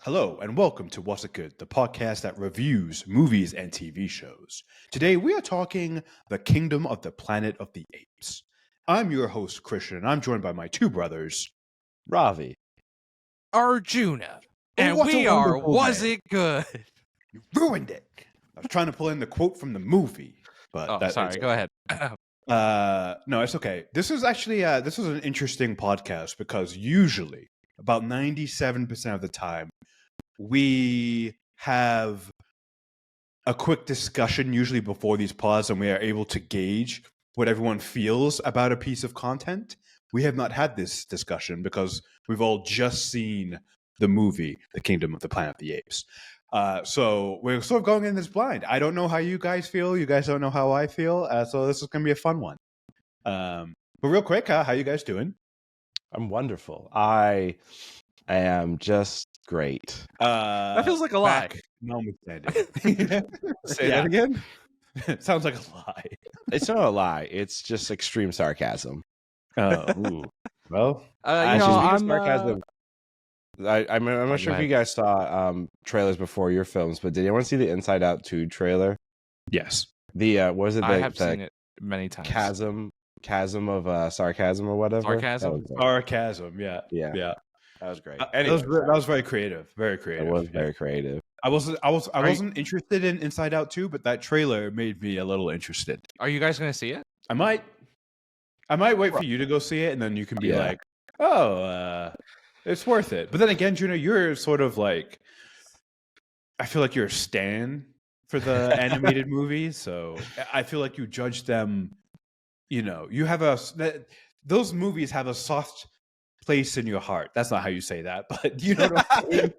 Hello, and welcome to What's It Good, the podcast that reviews movies and TV shows. Today, we are talking The Kingdom of the Planet of the Apes. I'm your host, Christian, and I'm joined by my two brothers. Ravi. Arjuna. And what a we are wonderful Was day. It Good? You ruined it. I was trying to pull in the quote from the movie, but Sorry, go ahead. No, it's okay. This is actually this is an interesting podcast because usually, about 97% of the time, we have a quick discussion usually before these pods, and we are able to gauge what everyone feels about a piece of content. We have not had this discussion because we've all just seen the movie The Kingdom of the Planet of the Apes. So we're sort of going in this blind. I don't know how you guys feel. You guys don't know how I feel. So this is going to be a fun one. But real quick, how you guys doing? I'm wonderful. I am just great. That feels like a lie. Notwithstanding. Say that again? Sounds like a lie. It's not a lie. It's just extreme sarcasm. Ooh. Well, sarcasm. I'm not sure if you guys saw trailers before your films, but did anyone see the Inside Out 2 trailer? yes. The what was it? I have seen it many times. Chasm of sarcasm or whatever. Sarcasm? Sarcasm, yeah. That was great. That was very creative. Very creative. It was very creative. I wasn't interested in Inside Out 2, but that trailer made me a little interested. Are you guys going to see it? I might wait for you to go see it, and then you can be like, "Oh, it's worth it." But then again, Juno, you're sort of like, I feel like you're a stan for the animated movies, so I feel like you judge them. You know, you have those movies have a soft place in your heart. That's not how you say that, but you know what I'm saying.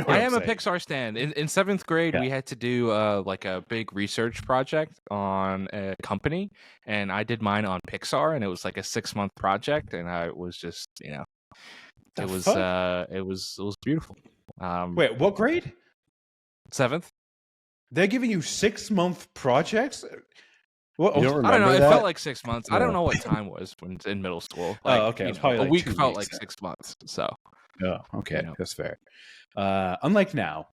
I am a Pixar stan. In seventh grade, we had to do like a big research project on a company, and I did mine on Pixar, and it was like a 6-month project, and I was just, it was beautiful. Wait, what grade? 7th. They're giving you 6-month projects. Well, I don't know. It felt like 6 months. I don't know what time was when in middle school. Like, okay. A week felt like 6 months. So, okay, that's fair. Unlike now.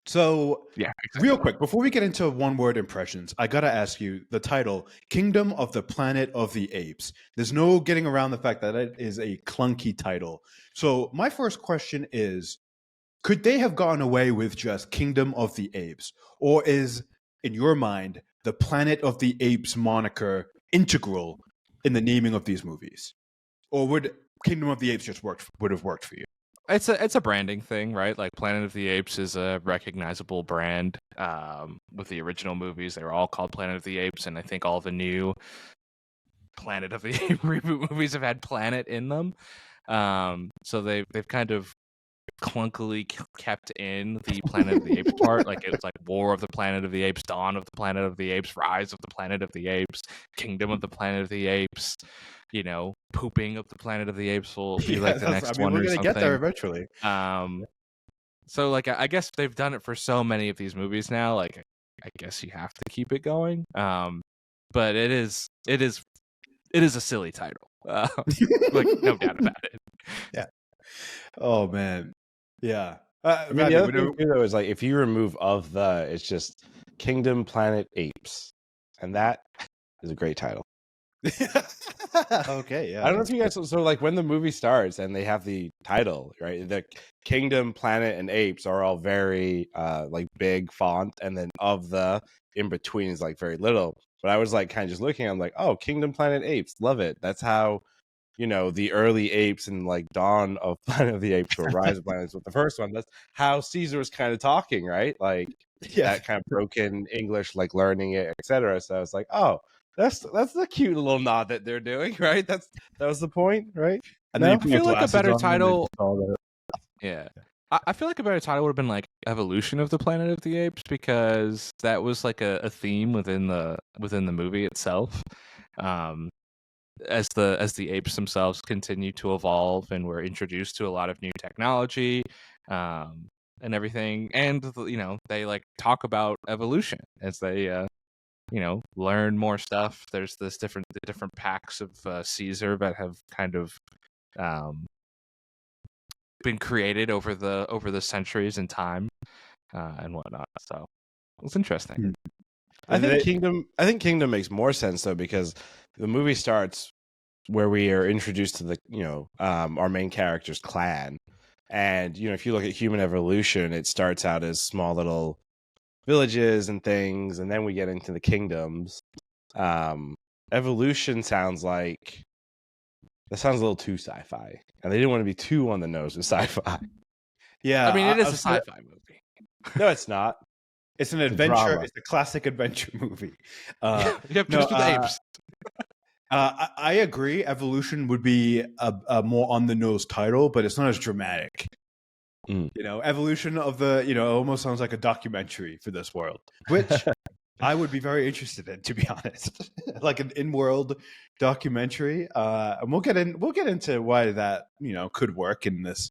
So, exactly. Real quick, before we get into one-word impressions, I gotta ask you the title: "Kingdom of the Planet of the Apes." There's no getting around the fact that it is a clunky title. So, my first question is: could they have gotten away with just Kingdom of the Apes, or is, in your mind, the Planet of the Apes moniker integral in the naming of these movies? Or would Kingdom of the Apes just would have worked for you? It's a branding thing, right? Like Planet of the Apes is a recognizable brand. With the original movies, they were all called Planet of the Apes, and I think all the new Planet of the Apes reboot movies have had planet in them. So they've kind of clunkily kept in the Planet of the Apes part. Like, it's like War of the Planet of the Apes, Dawn of the Planet of the Apes, Rise of the Planet of the Apes, Kingdom of the Planet of the Apes, Pooping of the Planet of the Apes will be like the next one. We're gonna get there eventually. So like I guess they've done it for so many of these movies now, like I guess you have to keep it going. But it is a silly title. Like, no doubt about it. Yeah. Oh man. Yeah. I mean, the other thing too, though, is like if you remove "of the," it's just Kingdom Planet Apes, and that is a great title. Okay, yeah. I don't know if you guys so like when the movie starts and they have the title, right? The Kingdom, Planet, and Apes are all very like big font, and then "of the" in between is like very little. But I was like kind of just looking, I'm like, oh, Kingdom, Planet, Apes, love it. That's how the early apes and like Dawn of Planet of the Apes or Rise of Planet with the first one. That's how Caesar was kind of talking, right? Like that kind of broken English, like learning it, etc. So I was like, oh, that's the cute little nod that they're doing, right? That was the point, right? And then I feel like a better title. Yeah. I feel like a better title would have been like Evolution of the Planet of the Apes, because that was like a theme within the movie itself. As the apes themselves continue to evolve and we're introduced to a lot of new technology and everything, and they like talk about evolution as they learn more stuff. There's the different packs of Caesar that have kind of been created over the centuries and time and whatnot. So it's interesting. I think Kingdom makes more sense though, because the movie starts where we are introduced to the our main character's clan, and if you look at human evolution, it starts out as small little villages and things, and then we get into the kingdoms. Evolution sounds a little too sci-fi, and they didn't want to be too on the nose with sci-fi. Yeah, I mean, it is a sci-fi movie. No, it's not. It's an adventure. It's a classic adventure movie. Just with apes. I agree. Evolution would be a more on the nose title, but it's not as dramatic. Evolution of the almost sounds like a documentary for this world, which I would be very interested in, to be honest. Like an in-world documentary, and we'll get into why that could work in this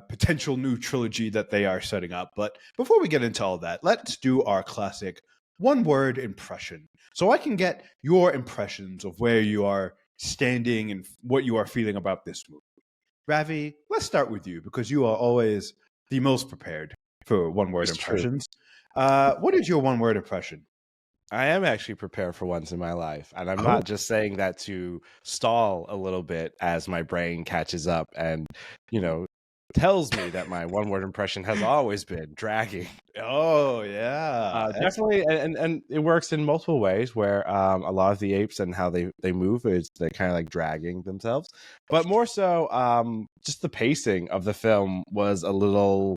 potential new trilogy that they are setting up. But before we get into all that, let's do our classic one-word impression, so I can get your impressions of where you are standing and what you are feeling about this movie. Ravi, let's start with you, because you are always the most prepared for one-word impressions. What is your one-word impression? I am actually prepared for once in my life, and I'm not just saying that to stall a little bit as my brain catches up and, tells me that my one-word impression has always been dragging. Oh, yeah. Definitely, and it works in multiple ways, where a lot of the apes and how they move is they're kind of like dragging themselves. But more so, just the pacing of the film was a little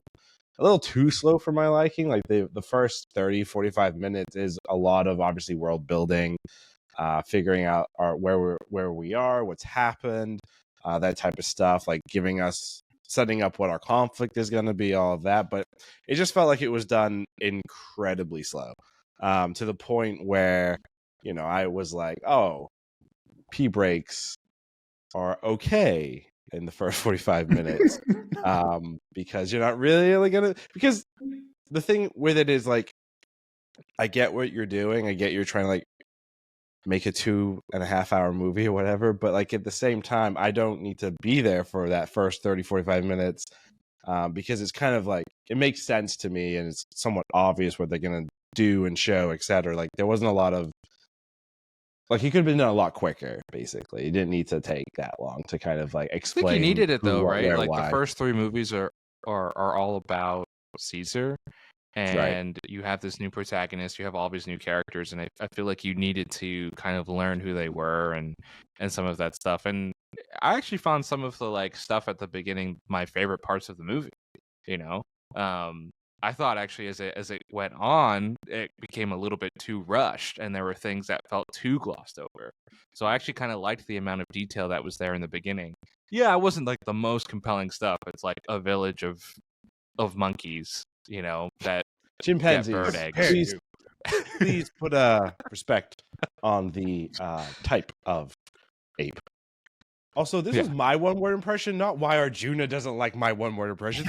too slow for my liking. Like the first 30-45 minutes is a lot of obviously world building, figuring out where we are, what's happened, that type of stuff, like setting up what our conflict is going to be, all of that. But it just felt like it was done incredibly slow, to the point where I was like, oh, pee breaks are okay in the first 45 minutes, because you're not really gonna, because the thing with it is, like, I get what you're doing, I get you're trying to like make a 2.5 hour movie or whatever, but like at the same time, I don't need to be there for that first 30-45 minutes, because it's kind of like, it makes sense to me and it's somewhat obvious what they're gonna do and show, etc. Like there wasn't a lot of, like, he could have been done a lot quicker, basically. He didn't need to take that long to kind of like explain. I think he needed it though, right? Where, like why. The first 3 movies are all about Caesar, and you have this new protagonist, you have all these new characters, and I feel like you needed to kind of learn who they were and some of that stuff. And I actually found some of the like stuff at the beginning my favorite parts of the movie. I thought actually as it went on, it became a little bit too rushed, and there were things that felt too glossed over. So I actually kind of liked the amount of detail that was there in the beginning. Yeah, it wasn't like the most compelling stuff. It's like a village of monkeys, that chimpanzees. Get bird eggs. Please put respect on the type of ape. Also, this is my one-word impression, not why Arjuna doesn't like my one-word impression.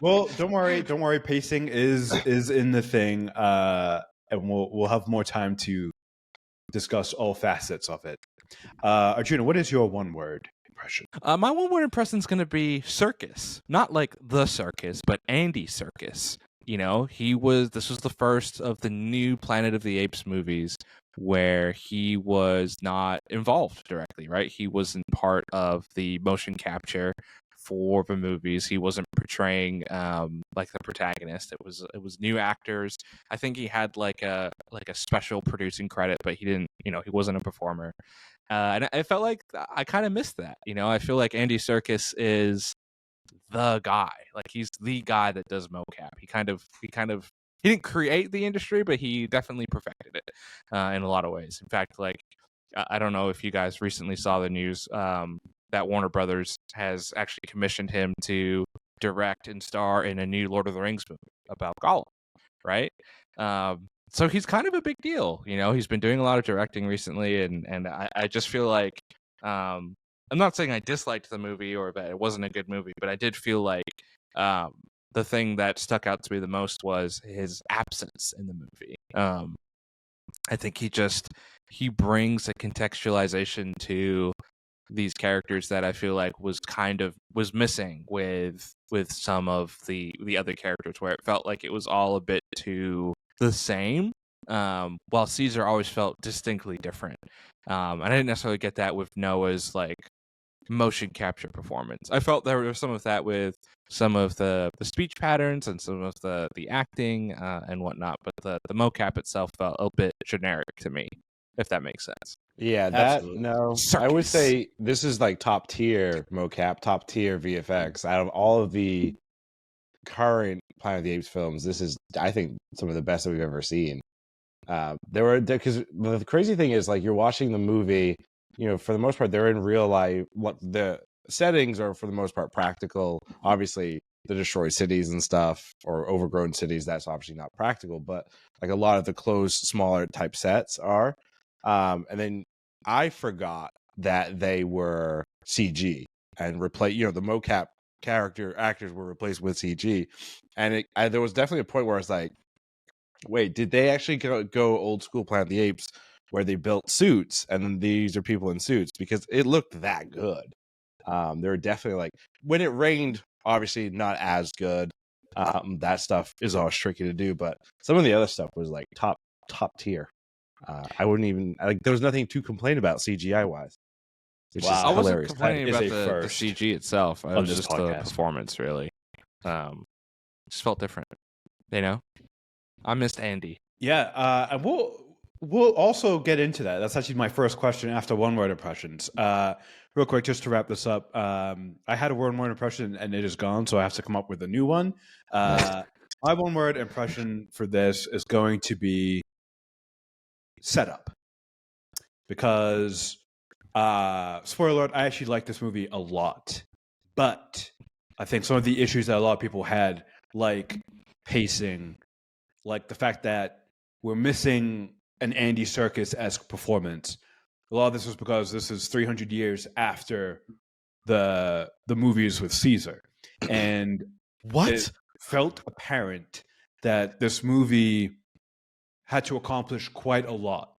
Well, don't worry. Pacing is in the thing, and we'll have more time to discuss all facets of it. Arjuna, what is your one-word impression? My one-word impression is going to be circus, not like the circus, but Andy Serkis. This was the first of the new Planet of the Apes movies where he was not involved directly, right? He wasn't part of the motion capture for the movies. He wasn't portraying like the protagonist. It was new actors. I think he had like a special producing credit, but he didn't, he wasn't a performer. And I felt like I kind of missed that. I feel like Andy Serkis is the guy. Like he's the guy that does mocap. He didn't create the industry, but he definitely perfected it in a lot of ways. In fact, like I don't know if you guys recently saw the news that Warner Brothers has actually commissioned him to direct and star in a new Lord of the Rings movie about Gollum, right? So he's kind of a big deal. He's been doing a lot of directing recently, and I just feel like I'm not saying I disliked the movie or that it wasn't a good movie, but I did feel like the thing that stuck out to me the most was his absence in the movie. I think he brings a contextualization to these characters that I feel like was missing with some of the other characters, where it felt like it was all a bit too the same, while Caesar always felt distinctly different. And I didn't necessarily get that with Noah's like motion capture performance. I felt there was some of that with some of the speech patterns and some of the acting and whatnot, but the mocap itself felt a bit generic to me, if that makes sense. Yeah, Absolutely. no. Circus. I would say this is like top tier mocap, top tier VFX. Out of all of the current Planet of the Apes films, this is, I think, some of the best that we've ever seen. Because the crazy thing is, like, you're watching the movie, you know, for the most part, they're in real life. What the settings are, for the most part, practical. Obviously, the destroyed cities and stuff, or overgrown cities, that's obviously not practical. But like a lot of the closed, smaller type sets are. And then I forgot that they were CG and replace. You know, the mocap actors were replaced with CG, and there was definitely a point where I was like, wait, did they actually go old school Planet of the Apes where they built suits and then these are people in suits? Because it looked that good. They were definitely like, when it rained, obviously not as good. That stuff is always tricky to do, but some of the other stuff was like top tier. I wouldn't even like. There was nothing to complain about CGI wise, which is I wasn't hilarious. complaining That about is a the first CG itself. It on was this just the podcast. performance, really. Just felt different, you know. I missed Andy. Yeah, and we'll also get into that. That's actually my first question after one-word impressions. Real quick, just to wrap this up, I had a one-word impression and it is gone, so I have to come up with a new one. My one-word impression for this is going to be setup, because spoiler alert, I actually like this movie a lot, but I think some of the issues that a lot of people had, like pacing, like the fact that we're missing an Andy Serkis-esque performance. A lot of this was because this is 300 years after the movies with Caesar, and it felt apparent that this movie had to accomplish quite a lot.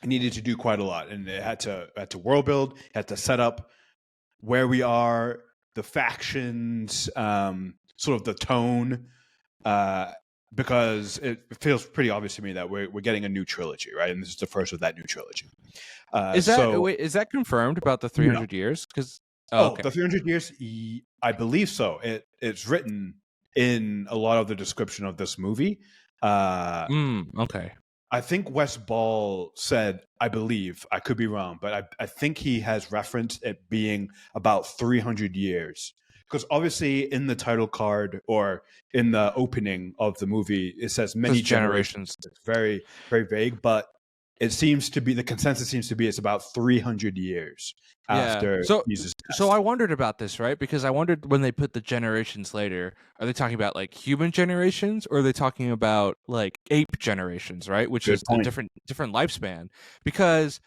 It needed to do quite a lot, and it had to world build, had to set up where we are, the factions, sort of the tone. Because it feels pretty obvious to me that we're getting a new trilogy, right? And this is the first of that new trilogy. Is that confirmed about the 300 years? Because the 300 years, I believe so. It's written in a lot of the description of this movie. Okay. I think Wes Ball said, I believe, I could be wrong, but I think he has referenced it being about 300 years. Because obviously in the title card or in the opening of the movie, it says many generations. It's very, very vague, but it seems to be, the consensus seems to be it's about 300 years after Jesus' death. So I wondered about this, right? Because I wondered when they put the generations later, are they talking about like human generations, or are they talking about like ape generations, right? Which is a different lifespan. Because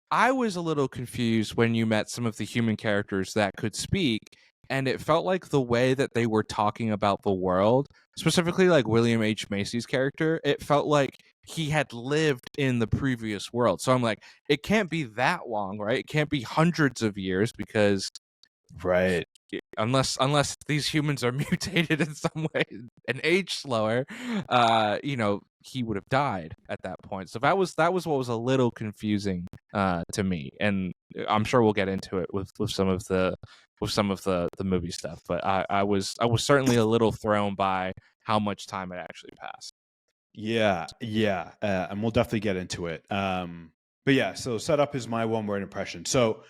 I was a little confused when you met some of the human characters that could speak, and it felt like the way that they were talking about the world, specifically like William H. Macy's character, it felt like he had lived in the previous world. So I'm like, it can't be that long, right? It can't be hundreds of years, because right, unless these humans are mutated in some way and age slower, he would have died at that point. So that was what was a little confusing to me, and I'm sure we'll get into it with some of the movie stuff. But I was certainly a little thrown by how much time had actually passed. Yeah, and we'll definitely get into it. But yeah, so setup is my one-word impression. So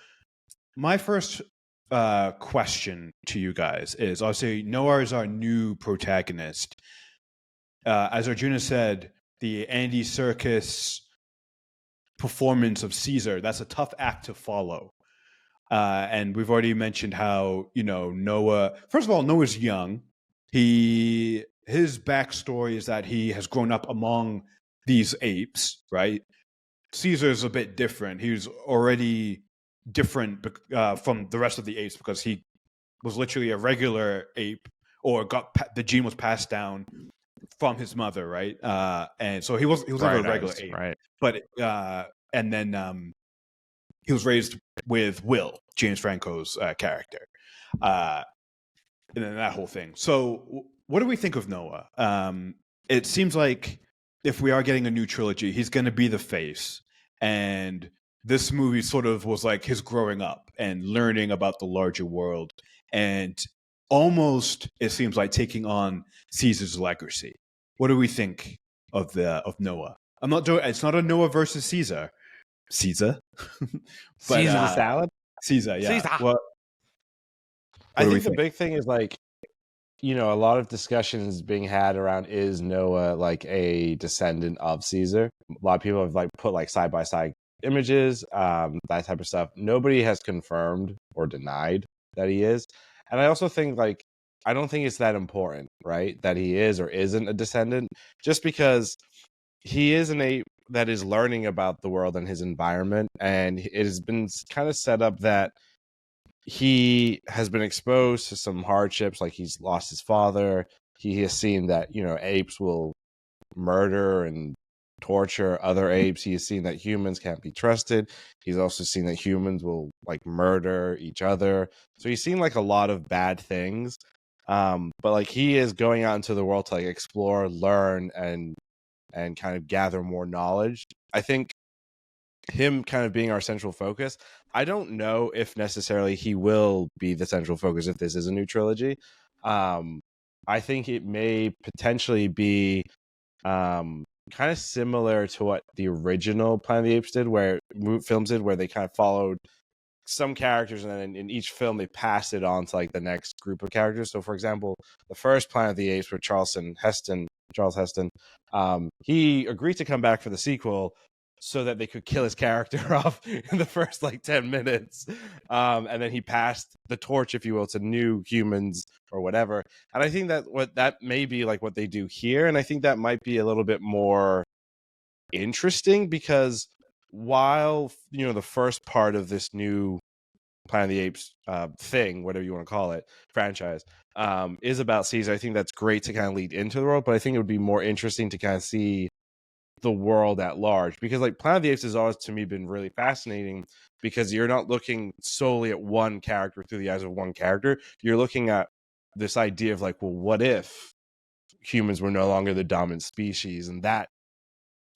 my first question to you guys is, obviously Noah is our new protagonist. As Arjuna said, the Andy Serkis performance of Caesar, that's a tough act to follow. And we've already mentioned how, Noah, first of all, Noah's young. His backstory is that he has grown up among these apes, right? Caesar's a bit different. He was already different from the rest of the apes because he was literally a regular ape, or the gene was passed down from his mother, right? And so he was never a regular ape, right? But and then he was raised with Will, James Franco's character, and then that whole thing. So, what do we think of Noah? It seems like if we are getting a new trilogy, he's going to be the face, and this movie sort of was like his growing up and learning about the larger world, and almost it seems like taking on Caesar's legacy. What do we think of Noah? I'm not doing. It's not a Noah versus Caesar. Caesar, but Caesar the salad. Caesar, yeah. Caesar. What I do we think the think? big thing is like, you know, a lot of discussions being had around, is Noah like a descendant of Caesar? A lot of people have like put like side by side images, that type of stuff. Nobody has confirmed or denied that he is. And I also think like, I don't think it's that important, right? That he is or isn't a descendant, just because he is an ape that is learning about the world and his environment. And it has been kind of set up that he has been exposed to some hardships, like he's lost his father. He has seen that, you know, apes will murder and torture other apes. He has seen that humans can't be trusted. He's also seen that humans will like murder each other. So he's seen like a lot of bad things. But like he is going out into the world to like explore, learn, and kind of gather more knowledge. I think him kind of being our central focus, I don't know if necessarily he will be the central focus if this is a new trilogy. I think it may potentially be kind of similar to what the original Planet of the Apes did, where films did, where they kind of followed some characters and then in each film they passed it on to like the next group of characters. So for example, the first Planet of the Apes with Charles Heston, he agreed to come back for the sequel so that they could kill his character off in the first like 10 minutes. And then he passed the torch, if you will, to new humans or whatever. And I think that may be like what they do here. And I think that might be a little bit more interesting, because while, you know, the first part of this new Planet of the Apes thing, whatever you want to call it, franchise, is about Caesar, I think that's great to kind of lead into the world. But I think it would be more interesting to kind of see the world at large, because like Planet of the Apes has always to me been really fascinating, because you're not looking solely at one character through the eyes of one character. You're looking at this idea of like, well, what if humans were no longer the dominant species? And that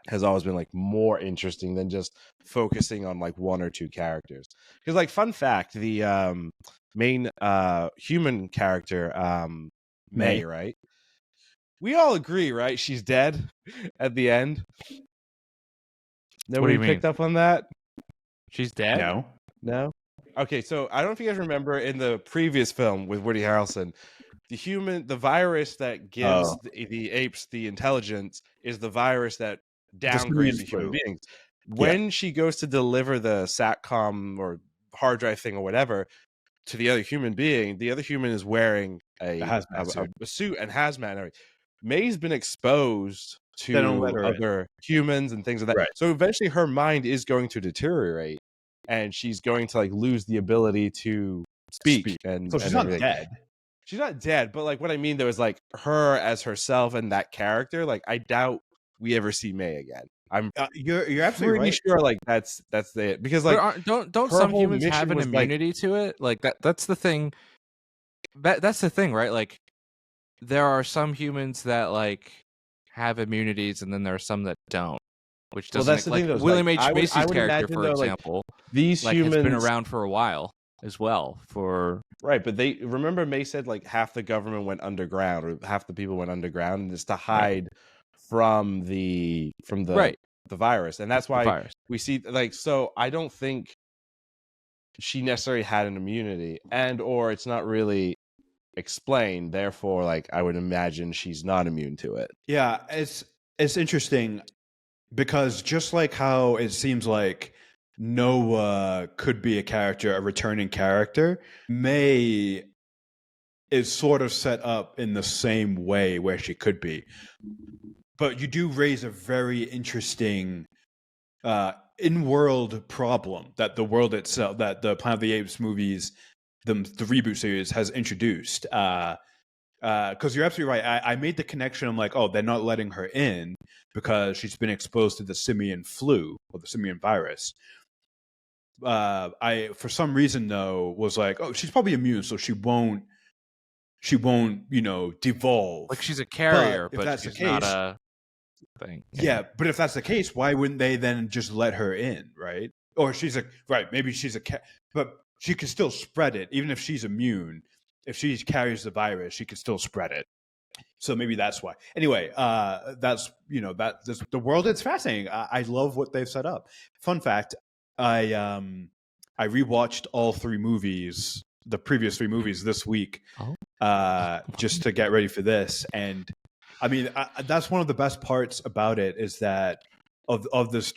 has always been like more interesting than just focusing on like one or two characters. Because like, fun fact, the main human character, May, right? We all agree, right? She's dead at the end. Nobody picked up on that? She's dead? No? Okay, so I don't know if you guys remember in the previous film with Woody Harrelson, the virus that gives the apes the intelligence is the virus that downgrades the human beings. When she goes to deliver the SATCOM or hard drive thing or whatever to the other human being, the other human is wearing a suit and hazmat and everything. May's been exposed to other humans and things like that. Right. So eventually her mind is going to deteriorate and she's going to like lose the ability to speak. And so she's not dead. She's not dead, but like what I mean though is like her as herself and that character, like I doubt we ever see May again. I'm you're absolutely pretty sure like that's it, because like don't some humans have an immunity to it? Like that's the thing. That's the thing, right? Like there are some humans that like have immunities, and then there are some that don't. Which doesn't. Well, that's the thing, though. William H. Macy's character, for example, these humans has been around for a while as well. Right, but they remember May said like half the government went underground, or half the people went underground, and it's to hide from the virus, and that's why we see like. So I don't think she necessarily had an immunity, and or it's not really explained. Therefore, like I would imagine she's not immune to it. Yeah, it's interesting because just like how it seems like Noah could be a returning character, May is sort of set up in the same way where she could be. But you do raise a very interesting in-world problem that the world itself, that the Planet of the Apes movies, the reboot series has introduced. Because you're absolutely right. I made the connection. I'm like, oh, they're not letting her in because she's been exposed to the simian flu or the simian virus. I for some reason though was like, oh, she's probably immune, so she won't devolve. Like she's a But carrier, if but that's the she's not case, a thing. yeah, but if that's the case, why wouldn't they then just let her in, right? Or she's a right, maybe she's a but she can still spread it even if she's immune. If she carries the virus, she can still spread it. So maybe that's why. Anyway, that's the world. It's fascinating. I love what they've set up. Fun fact: I rewatched all three movies, the previous three movies this week, just to get ready for this. And I mean, that's one of the best parts about it is that of this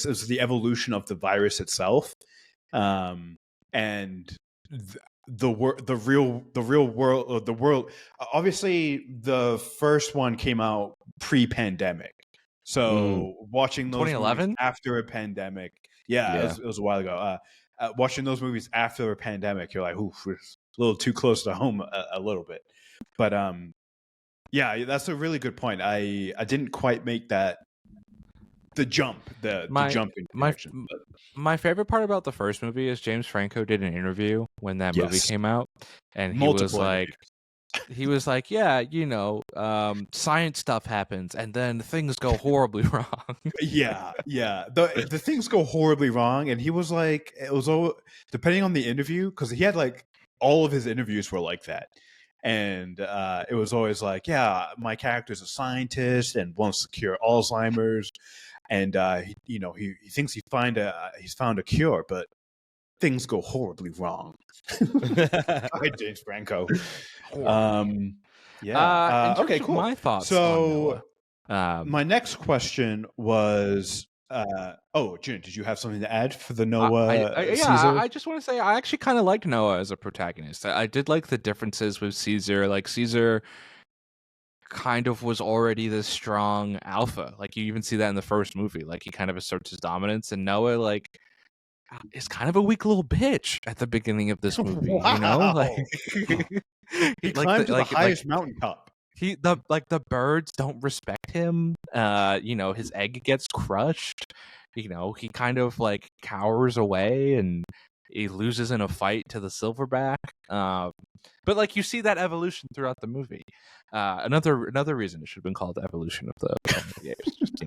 is the evolution of the virus itself, and the real world. Obviously, the first one came out pre-pandemic, so watching those movies 2011 after a pandemic, it was a while ago. Watching those movies after a pandemic, you're like, oof, it's a little too close to home, a little bit. But yeah, that's a really good point. I didn't quite make the jump, the jumping connection. My favorite part about the first movie is James Franco did an interview when that movie came out, and he was like, yeah, science stuff happens, and then things go horribly wrong. yeah. The things go horribly wrong, and he was like, it was all depending on the interview, because he had like all of his interviews were like that. And it was always like, yeah, my character's a scientist and wants to cure Alzheimer's, and he thinks he's found a cure, but things go horribly wrong. Hi, James Franco. Okay, cool. My thoughts. So, on Noah. My next question was, June, did you have something to add for the Noah? Caesar? I just want to say I actually kind of liked Noah as a protagonist. I did like the differences with Caesar. Like Caesar kind of was already this strong alpha. Like you even see that in the first movie. Like he kind of asserts his dominance, and Noah like is kind of a weak little bitch at the beginning of this movie. Wow. You know, like he climbed to the highest mountaintop. The birds don't respect him. His egg gets crushed. He kind of like cowers away and he loses in a fight to the silverback. But like you see that evolution throughout the movie. Another reason it should have been called the evolution of the apes. Just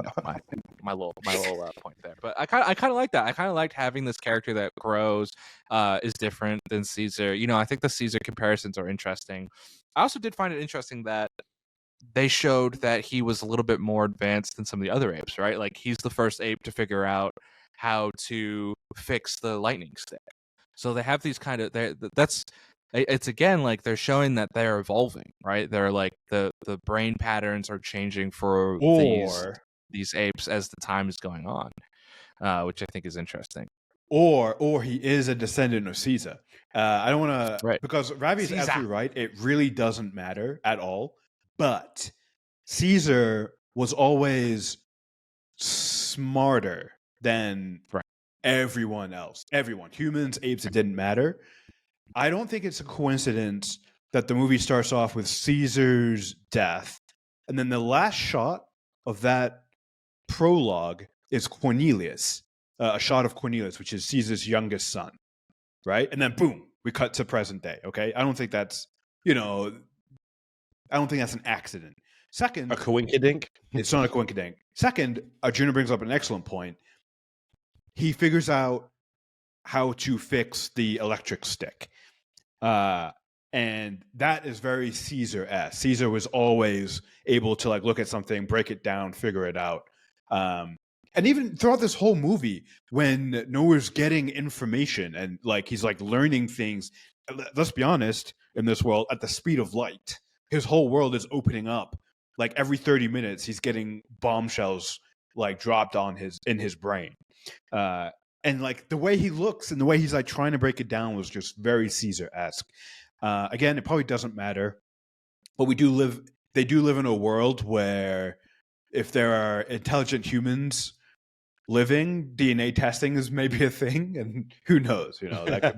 my little point there. But I kind of like that. I kind of liked having this character that grows, is different than Caesar. I think the Caesar comparisons are interesting. I also did find it interesting that they showed that he was a little bit more advanced than some of the other apes, right? Like he's the first ape to figure out how to fix the lightning stick. So they have these kind of it's again like they're showing that they're evolving, right? They're like the brain patterns are changing for these apes as the time is going on, which I think is interesting. Or he is a descendant of Caesar. I don't want to, right, because Ravi's absolutely right. It really doesn't matter at all. But Caesar was always smarter than everyone else. Everyone, humans, apes, it didn't matter. I don't think it's a coincidence that the movie starts off with Caesar's death, and then the last shot of that prologue is Cornelius, a shot of Cornelius, which is Caesar's youngest son, right? And then boom, we cut to present day. Okay, I don't think that's an accident. Second, a coinkydink. It's not a coinkydink. Second, Arjuna brings up an excellent point. He figures out how to fix the electric stick. And that is very Caesar-esque. Caesar was always able to like look at something, break it down, figure it out. And even throughout this whole movie, when Noah's getting information and like he's like learning things, let's be honest, in this world, at the speed of light, his whole world is opening up. Like every 30 minutes, he's getting bombshells like dropped in his brain. And like the way he looks and the way he's like trying to break it down was just very Caesar-esque. Again, it probably doesn't matter, but they do live in a world where if there are intelligent humans living, DNA testing is maybe a thing, and who knows? That could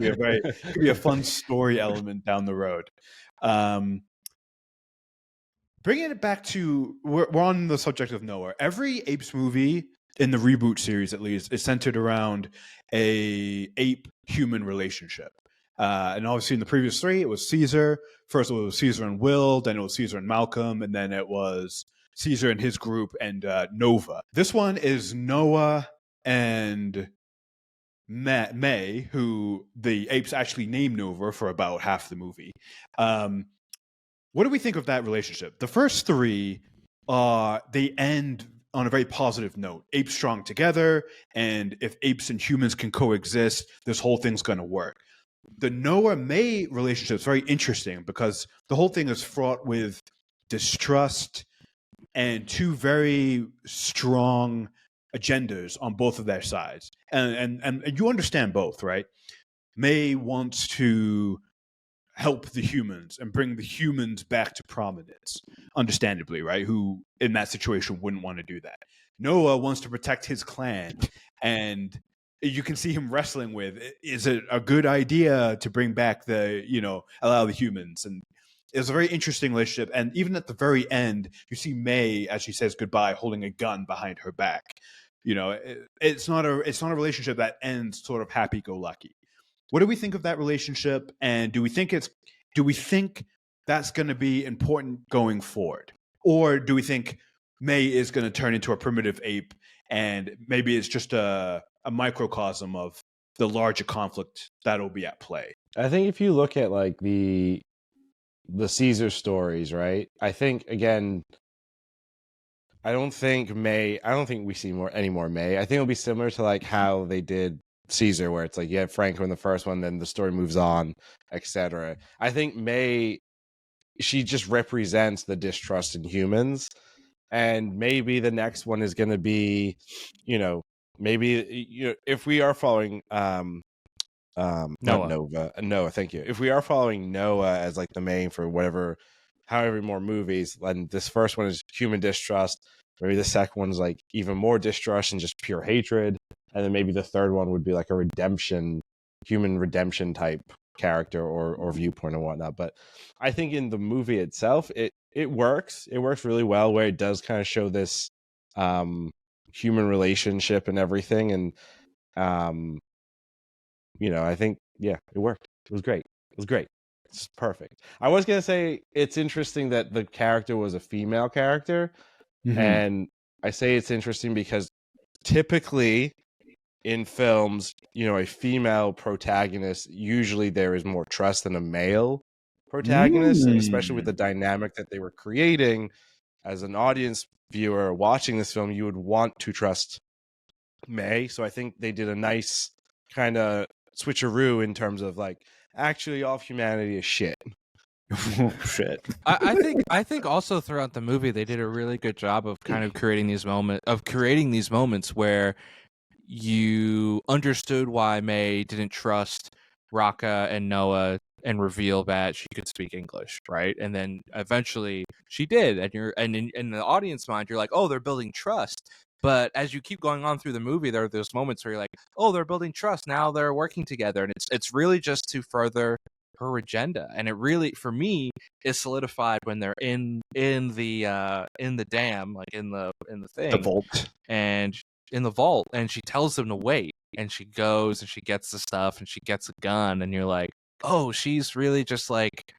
be a fun story element down the road. Bringing it back to we're on the subject of Noah. Every Apes movie in the reboot series at least, is centered around a ape-human relationship. And obviously in the previous three, it was Caesar. First it was Caesar and Will, then it was Caesar and Malcolm, and then it was Caesar and his group and Nova. This one is Noah and May, who the apes actually named Nova for about half the movie. What do we think of that relationship? The first three, they end on a very positive note. Apes strong together, and if apes and humans can coexist, this whole thing's going to work. The Noah-May relationship is very interesting because the whole thing is fraught with distrust and two very strong agendas on both of their sides. And you understand both, right? May wants to help the humans and bring the humans back to prominence, understandably, right? Who in that situation wouldn't want to do that. Noah wants to protect his clan, and you can see him wrestling with, is it a good idea to bring back allow the humans? And it's a very interesting relationship. And even at the very end, you see May, as she says goodbye, holding a gun behind her back. It's not a relationship that ends sort of happy-go-lucky. What do we think of that relationship, and do we think that's going to be important going forward, or do we think May is going to turn into a primitive ape, and maybe it's just a microcosm of the larger conflict that'll be at play? I think if you look at like the Caesar stories, right? I think again, I don't think we see any more May. I think it'll be similar to like how they did Caesar, where it's like you have Franco in the first one, then the story moves on, etc. I think May, she just represents the distrust in humans, and maybe the next one is going to be, maybe if we are following not Noah, thank you. If we are following Noah as like the main for however more movies, then this first one is human distrust. Maybe the second one's like even more distrust and just pure hatred. And then maybe the third one would be like a human redemption type character or viewpoint and whatnot. But I think in the movie itself, it works. It works really well, where it does kind of show this human relationship and everything. And, I think, yeah, it worked. It was great. It's perfect. I was going to say it's interesting that the character was a female character. Mm-hmm. And I say it's interesting because typically in films, a female protagonist, usually there is more trust than a male protagonist, especially with the dynamic that they were creating. As an audience viewer watching this film, you would want to trust May. So I think they did a nice kind of switcheroo in terms of like, actually all of humanity is shit. Shit. I think also throughout the movie they did a really good job of kind of creating these moments where you understood why May didn't trust Raka and Noah and reveal that she could speak English, right? And then eventually she did, and in the audience mind, you're like, oh, they're building trust. But as you keep going on through the movie, there are those moments where you're like, oh, they're building trust. Now they're working together, and it's really just to further her agenda. And it really, for me, is solidified when they're in the dam, like in the thing, the vault, and in the vault, and she tells them to wait, and she goes and she gets the stuff and she gets a gun, and you're like, oh, she's really just like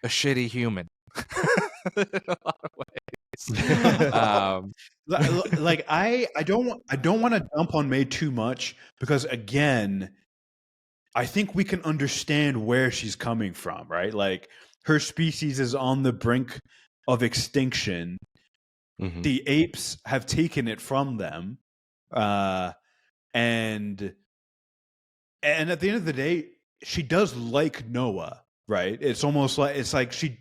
a shitty human in a lot of ways. Like I don't want to dump on May too much, because again, I think we can understand where she's coming from, right? Like her species is on the brink of extinction. Mm-hmm. The apes have taken it from them, and at the end of the day, she does like Noah, right? It's almost like she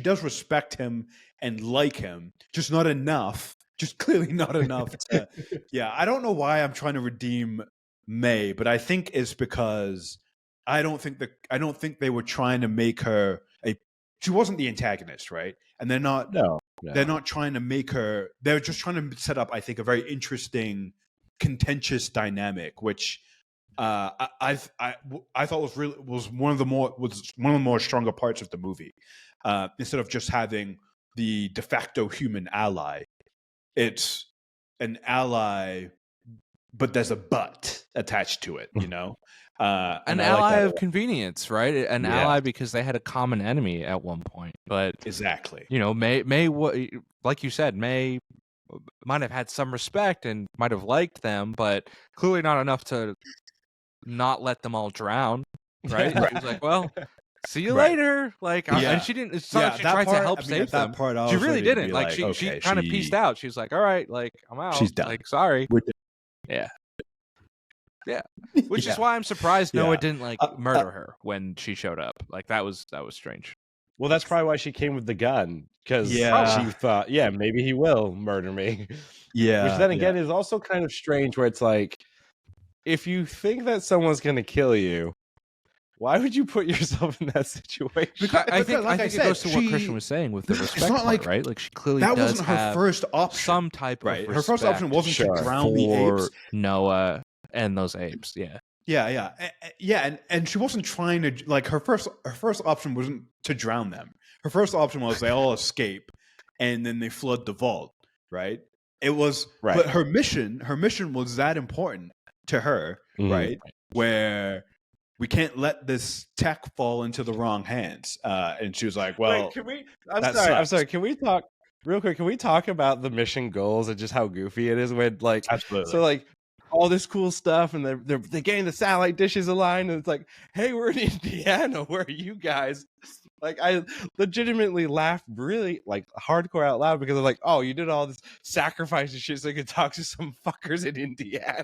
does respect him and like him, just not enough, just clearly not enough. Yeah, I don't know why I'm trying to redeem May, but I think it's because I don't think they were trying to make her she wasn't the antagonist, right? And they're not. No. They're not trying to make her. They're just trying to set up, I think, a very interesting, contentious dynamic, which I thought was one of the more stronger parts of the movie. Instead of just having the de facto human ally, it's an ally, but there's a but attached to it, you know? An And I ally like that a of lot. convenience, right? An Yeah. ally because they had a common enemy at one point. But Exactly. you know, May like you said, May might have had some respect and might have liked them, but clearly not enough to not let them all drown, right? She was like, "Well, see you Right. later." Like, Yeah. and she didn't. It's not Yeah, like she that tried to part, help I mean, save at that them. part, I She was really ready to didn't. be Like, like, she okay, kind of pieced out. She was like, "All right, like I'm out. She's done. Like, sorry." We're done. Yeah. Yeah. Which Yeah. is why I'm surprised Noah Yeah. didn't like murder her when she showed up. Like that was strange. Well, that's probably why she came with the gun, because Yeah. she thought, yeah, maybe he will murder me. Yeah. Which then again is also kind of strange, where it's like, if you think that someone's going to kill you, why would you put yourself in that situation? Because, I think like it goes to what Christian was saying with the respect not part, like- right? Like she clearly that does wasn't her have first option. some type Right. of Her first option respect wasn't Sure. to drown the for apes. Noah and those apes. Yeah. Yeah, and she wasn't trying to, like, her first option wasn't to drown them. Her first option was they all escape, and then they flood the vault. Right? It was, Right. but her mission was that important to her, Mhm. right? Where we can't let this tech fall into the wrong hands. And she was like, "Well, Wait, can we? I'm that sorry. I'm sucks. sorry. Can we talk real quick? Can we talk about the mission goals and just how goofy it is? When like, absolutely." so like all this cool stuff, and they're getting the satellite dishes aligned, and it's like, hey, we're in Indiana. Where are you guys? Like, I legitimately laughed really like hardcore out loud, because I'm like, oh, you did all this sacrifice and shit so you could talk to some fuckers in Indiana.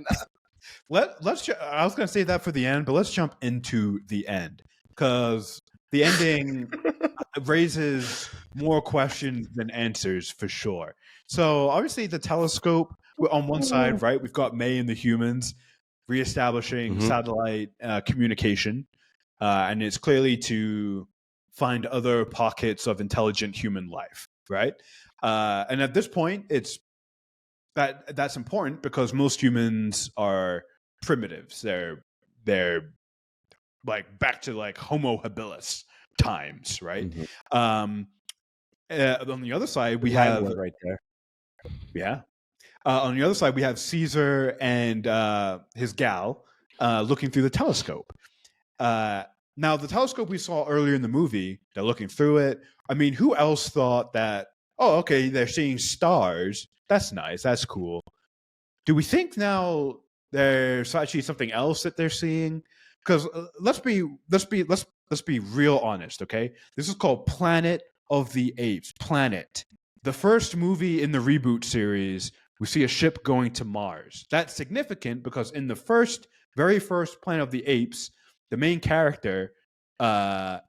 Let's. I was going to say that for the end, but let's jump into the end, because the ending raises more questions than answers for sure. So obviously, the telescope on one side, right? We've got May and the humans reestablishing satellite communication, and it's clearly to find other pockets of intelligent human life, right? And at this point, that's important because most humans are primitives. They're like back to like Homo habilis times, right? On the other side, we have right there. Yeah. On the other side, we have Caesar and his gal looking through the telescope. Now, the telescope we saw earlier in the movie, they're looking through it. I mean, who else thought that, oh, okay, they're seeing stars. That's nice. That's cool. Do we think now there's actually something else that they're seeing? Because let's be real honest, okay? This is called Planet of the Apes. Planet. The first movie in the reboot series, we see a ship going to Mars. That's significant because in the very first Planet of the Apes, the main character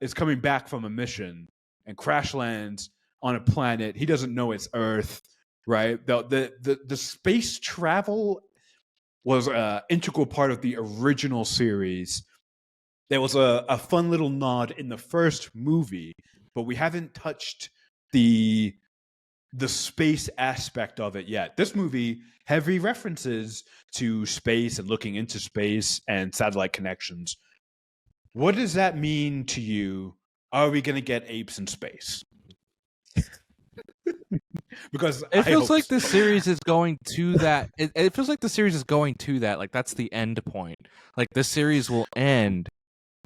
is coming back from a mission and crash lands on a planet. He doesn't know it's Earth, right? The space travel was an integral part of the original series. There was a fun little nod in the first movie, but we haven't touched the space aspect of it yet. This movie, heavy references to space and looking into space and satellite connections. What does that mean to you? Are we going to get apes in space? Because it feels like the series is going to that. It feels like the series is going to that. Like that's the end point. Like the series will end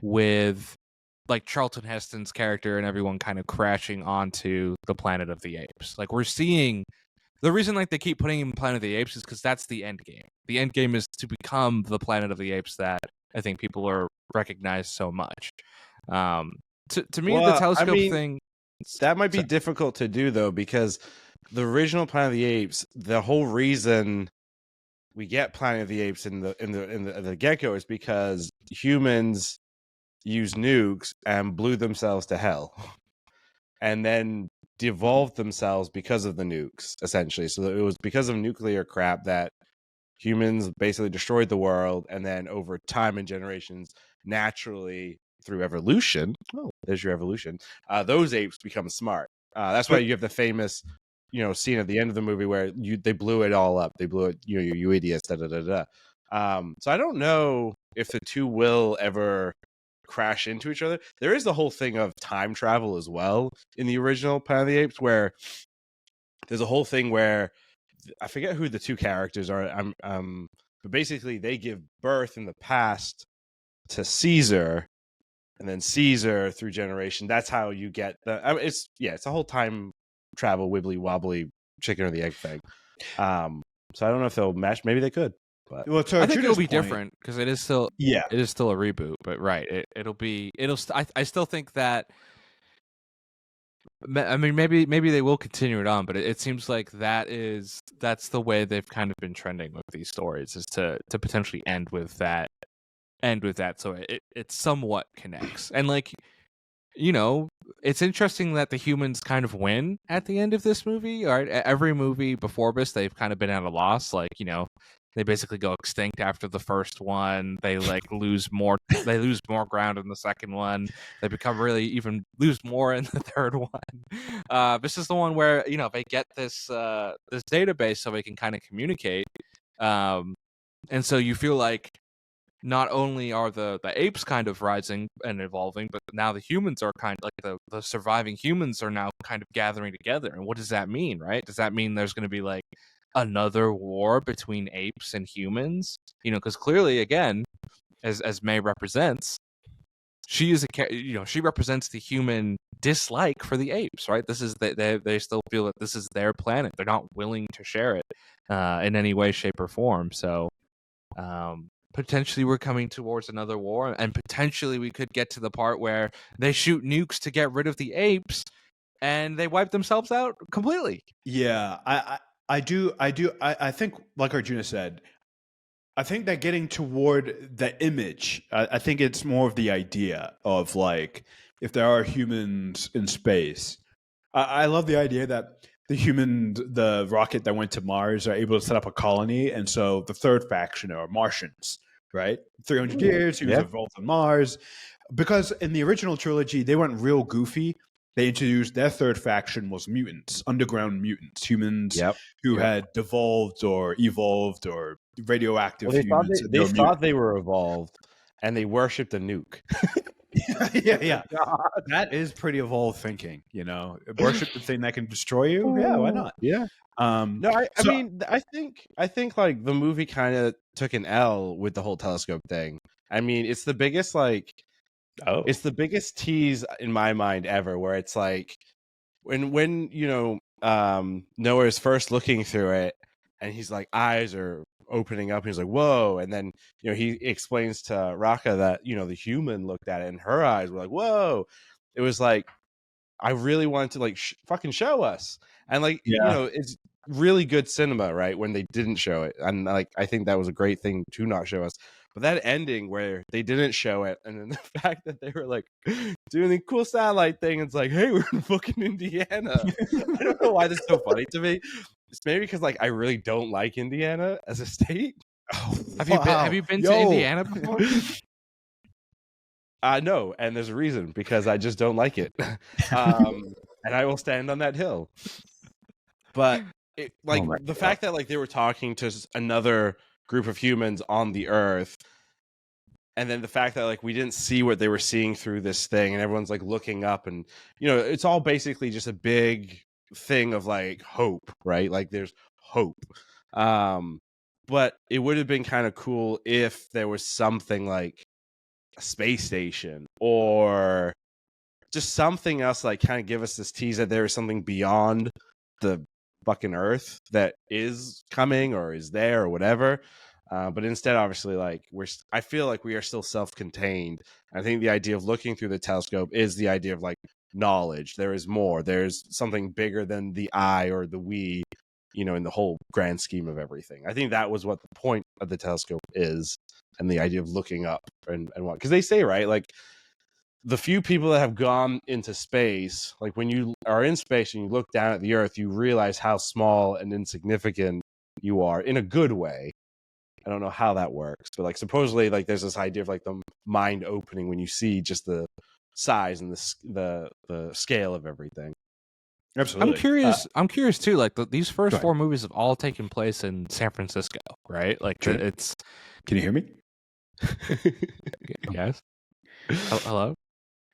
with like Charlton Heston's character and everyone kind of crashing onto the Planet of the Apes. Like we're seeing the reason like they keep putting in Planet of the Apes is because that's the end game. The end game is to become the Planet of the Apes that I think people are recognize so much. To me, the telescope thing that might be difficult to do though, because the original Planet of the Apes, the whole reason we get Planet of the Apes in the get-go is because humans used nukes and blew themselves to hell, and then devolved themselves because of the nukes, essentially. So it was because of nuclear crap that humans basically destroyed the world, and then over time and generations, naturally through evolution, there's your evolution, those apes become smart. That's why you have the famous scene at the end of the movie where they blew it all up. They blew it, you idiots, da da da da. So I don't know if the two will ever crash into each other. There is the whole thing of time travel as well in the original Planet of the Apes, where there's a whole thing where I forget who the two characters are. But basically they give birth in the past to Caesar, and then Caesar through generation. That's how you get the. I mean, it's a whole time travel wibbly wobbly chicken or the egg thing. So I don't know if they'll match. Maybe they could. But Well, to I think it'll be Arjuna's point, different because it is still yeah, it is still a reboot. But right, I still think that. I mean, maybe they will continue it on, but it seems like that's the way they've kind of been trending with these stories, is to potentially end with that, so it somewhat connects. And like, you know, it's interesting that the humans kind of win at the end of this movie. All right, every movie before this, they've kind of been at a loss. Like, you know, they basically go extinct after the first one. They like lose more ground in the second one. They become lose more in the third one. This is the one where, you know, they get this database so they can kind of communicate. And so you feel like not only are the apes kind of rising and evolving, but now the humans are kind of like the surviving humans are now kind of gathering together. And what does that mean, right? Does that mean there's going to be like another war between apes and humans? You know, because clearly, again, as May represents, she represents the human dislike for the apes, right? This is they still feel that this is their planet. They're not willing to share it in any way, shape, or form. So potentially we're coming towards another war, and potentially we could get to the part where they shoot nukes to get rid of the apes and they wipe themselves out completely. Yeah, I think, like Arjuna said, I think that getting toward the image, I think it's more of the idea of like, if there are humans in space. I love the idea that the rocket that went to Mars are able to set up a colony, and so the third faction are Martians, right? 300 years, humans evolved on Mars. Because in the original trilogy, they went real goofy. They introduced their third faction was mutants, underground mutants, humans who had devolved or evolved or radioactive humans. They thought they were evolved, and they worshipped a nuke. yeah. That is pretty evolved thinking, you know. Worship the thing that can destroy you. Yeah, why not? Yeah. No, I mean, I think like the movie kind of took an L with the whole telescope thing. I mean, it's the biggest it's the biggest tease in my mind ever, where it's like when you know Noah is first looking through it, and he's like, eyes are opening up, and he's like, whoa, and then, you know, he explains to Raka that, you know, the human looked at it and her eyes were like, whoa. It was like, I really wanted to like fucking show us. And like, you know, it's really good cinema, right, when they didn't show it. And like, I think that was a great thing to not show us. But that ending where they didn't show it, and then the fact that they were like doing the cool satellite thing, it's like, hey, we're in fucking Indiana. I don't know why this is so funny to me. It's maybe because like I really don't like Indiana as a state. Oh, have you been to Indiana before? No, and there's a reason, because I just don't like it. And I will stand on that hill. But it, like the fact that like they were talking to another group of humans on the Earth, and then the fact that like we didn't see what they were seeing through this thing, and everyone's like looking up, and you know, it's all basically just a big thing of like hope, right? Like there's hope. But it would have been kind of cool if there was something like a space station or just something else, like kind of give us this tease that there is something beyond the fucking Earth that is coming or is there or whatever. But instead, obviously, like I feel like we are still self-contained. I think the idea of looking through the telescope is the idea of like knowledge. There is more. There's something bigger than the I or the we, you know, in the whole grand scheme of everything. I think that was what the point of the telescope is, and the idea of looking up and what, because they say, right, like the few people that have gone into space, like when you are in space and you look down at the Earth, you realize how small and insignificant you are in a good way. I don't know how that works, but like supposedly like there's this idea of like the mind opening when you see just the size and the scale of everything. Absolutely. I'm curious too. Like these first four movies have all taken place in San Francisco, right? Like it's. Can you hear me? Yes. Hello.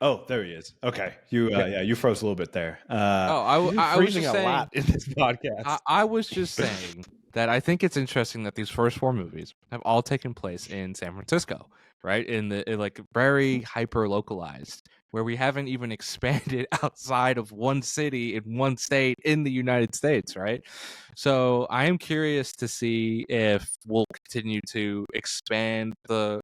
Oh, there he is. Okay, you froze a little bit there. I was Freezing just a saying. lot in this podcast. I was just saying that I think it's interesting that these first four movies have all taken place in San Francisco, right? Like very hyper localized, where we haven't even expanded outside of one city in one state in the United States, right? So I am curious to see if we'll continue to expand the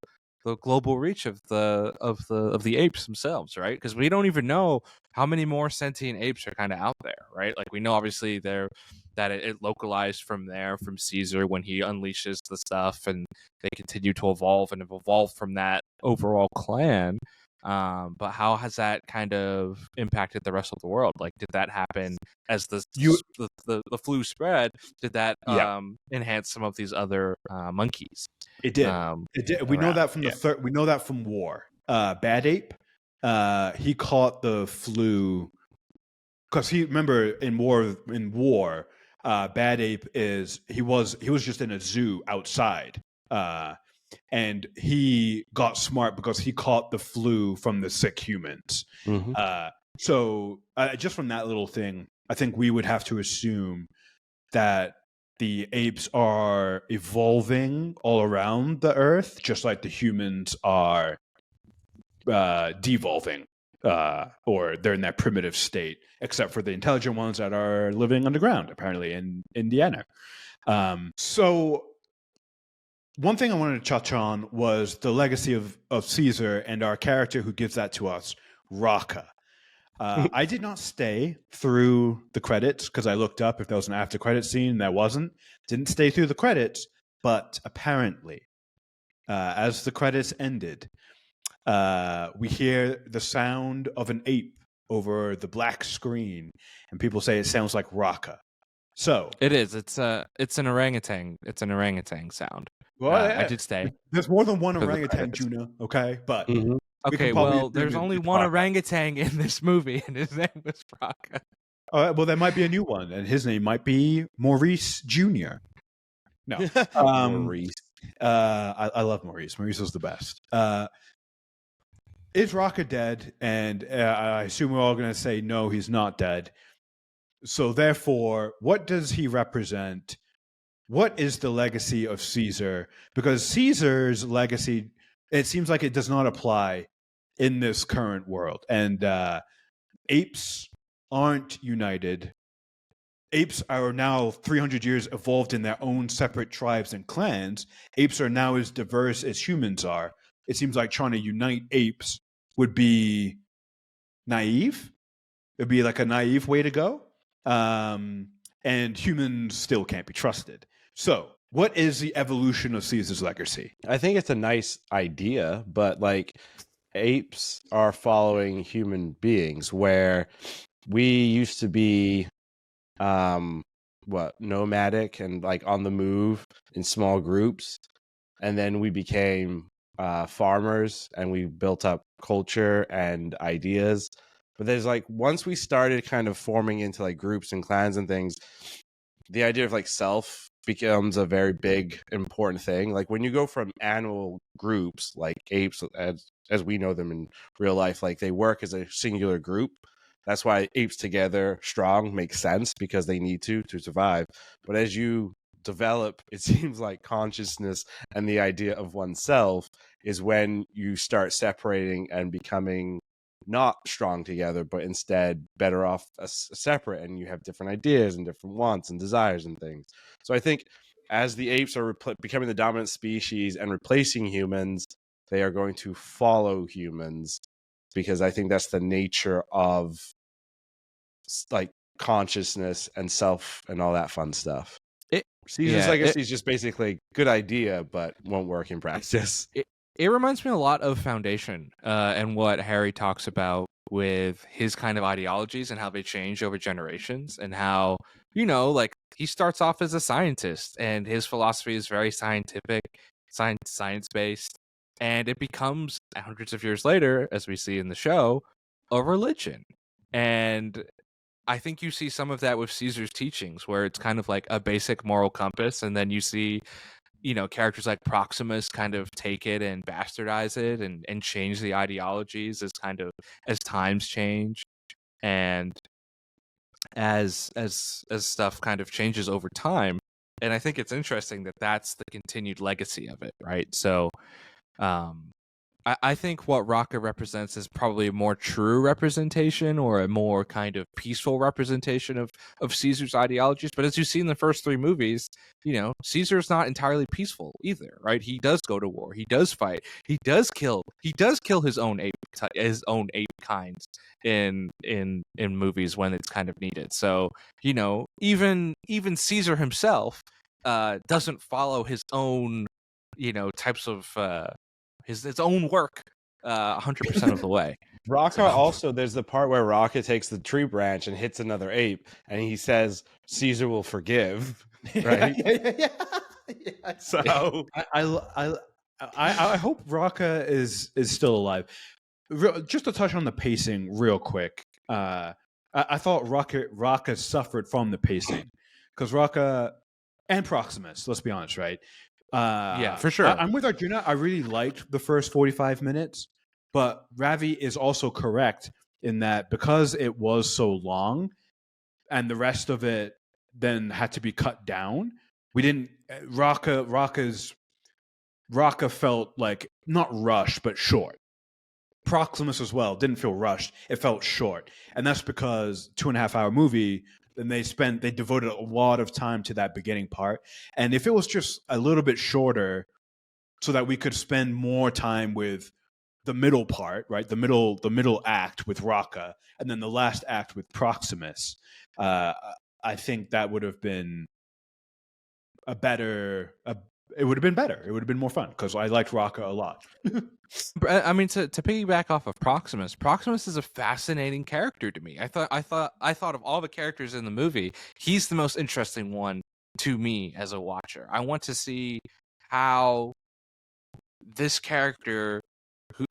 global reach of the apes themselves, right? Because we don't even know how many more sentient apes are kind of out there, right? Like we know obviously it localized from there from Caesar when he unleashes the stuff, and they continue to evolve and have evolved from that overall clan. But how has that kind of impacted the rest of the world? Like, did that happen as You the flu spread? Did that yeah, enhance some of these other monkeys? it did. It did. We know Around? that from We know that from war. Bad Ape, he caught the flu because he remember in war. Bad Ape he was just in a zoo outside. And he got smart because he caught the flu from the sick humans. Mhm. So just from that little thing, I think we would have to assume that the apes are evolving all around the Earth, just like the humans are devolving, or they're in that primitive state, except for the intelligent ones that are living underground, apparently in Indiana. So one thing I wanted to touch on was the legacy of Caesar and our character who gives that to us, Raka. I did not stay through the credits because I looked up if there was an after credit scene. There wasn't. Didn't stay through the credits, but apparently, as the credits ended, we hear the sound of an ape over the black screen, and people say it sounds like Raka. So It is. It's an orangutan. It's an orangutan sound. well, I did stay. there's more than one for the orangutan, credits. Juno. Okay, but Mhm. we can Okay, probably well, assume there's only it's one Raka. orangutan in this movie, and his name was Raka. All right, well, there might be a new one, and his name might be Maurice Jr. No, Maurice. I love Maurice. Maurice was the best. Is Raka dead? And I assume we're all going to say no, he's not dead. So therefore, what does he represent? What is the legacy of Caesar? Because Caesar's legacy, it seems like it does not apply in this current world. And apes aren't united. Apes are now 300 years evolved in their own separate tribes and clans. Apes are now as diverse as humans are. It seems like trying to unite apes would be naive. It'd be like a naive way to go. And humans still can't be trusted. So, what is the evolution of Caesar's legacy? I think it's a nice idea, but like apes are following human beings where we used to be nomadic and like on the move in small groups, and then we became farmers and we built up culture and ideas. But there's like once we started kind of forming into like groups and clans and things, the idea of like self becomes a very big important thing. Like when you go from animal groups like apes as we know them in real life, like they work as a singular group. That's why apes together strong makes sense, because they need to survive. But as you develop, it seems like consciousness and the idea of oneself is when you start separating and becoming not strong together, but instead better off separate, and you have different ideas and different wants and desires and things. So I think as the apes are becoming the dominant species and replacing humans, they are going to follow humans, because I think that's the nature of like consciousness and self and all that fun stuff. Caesar's legacy is just basically good idea, but won't work in practice. It reminds me a lot of Foundation and what Harry talks about with his kind of ideologies and how they change over generations, and how, like he starts off as a scientist and his philosophy is very scientific, science-based, and it becomes hundreds of years later, as we see in the show, a religion. And I think you see some of that with Caesar's teachings, where it's kind of like a basic moral compass, and then you see characters like Proximus kind of take it and bastardize it and change the ideologies as times change, and as stuff kind of changes over time. And I think it's interesting that that's the continued legacy of it, right? So um I think what Raka represents is probably a more true representation, or a more kind of peaceful representation of Caesar's ideologies. But as you see in the first three movies, Caesar's not entirely peaceful either, right? He does go to war, he does fight, he does kill his own ape kinds in movies when it's kind of needed. So even Caesar himself doesn't follow his own types of his own work 100% of the way. Raka So- also, there's the part where Raka takes the tree branch and hits another ape, and he says Caesar will forgive, right? Yeah. So I hope Raka is still alive. Just to touch on the pacing real quick, I thought Raka suffered from the pacing because Raka and Proximus, let's be honest, right? Yeah, for sure. I'm with Arjuna. I really liked the first 45 minutes, but Ravi is also correct in that because it was so long and the rest of it then had to be cut down, we didn't. Raka felt like not rushed, but short. Proximus as well didn't feel rushed. It felt short. And that's because 2.5 hour movie, and they devoted a lot of time to that beginning part. And if it was just a little bit shorter so that we could spend more time with the middle part, right? The middle act with Raka, and then the last act with Proximus, I think that would have been it would have been better. It would have been more fun because I liked Raka a lot. I mean, to piggyback off of Proximus is a fascinating character to me. I thought of all the characters in the movie, he's the most interesting one to me as a watcher. I want to see how this character,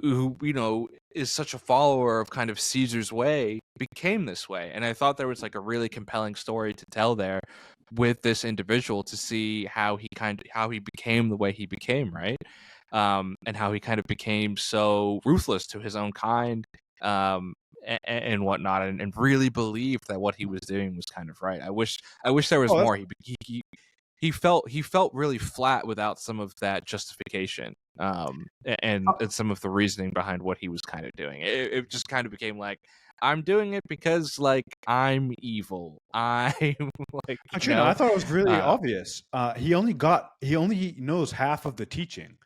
who is such a follower of kind of Caesar's way, became this way. And I thought there was like a really compelling story to tell there with this individual, to see how he became the way he became, right? And how he kind of became so ruthless to his own kind, and whatnot, and really believed that what he was doing was kind of right. I wish there was more. He felt really flat without some of that justification, and some of the reasoning behind what he was kind of doing. It just kind of became like, I'm doing it because like I'm evil. I'm like, I thought it was really obvious. He only knows half of the teaching.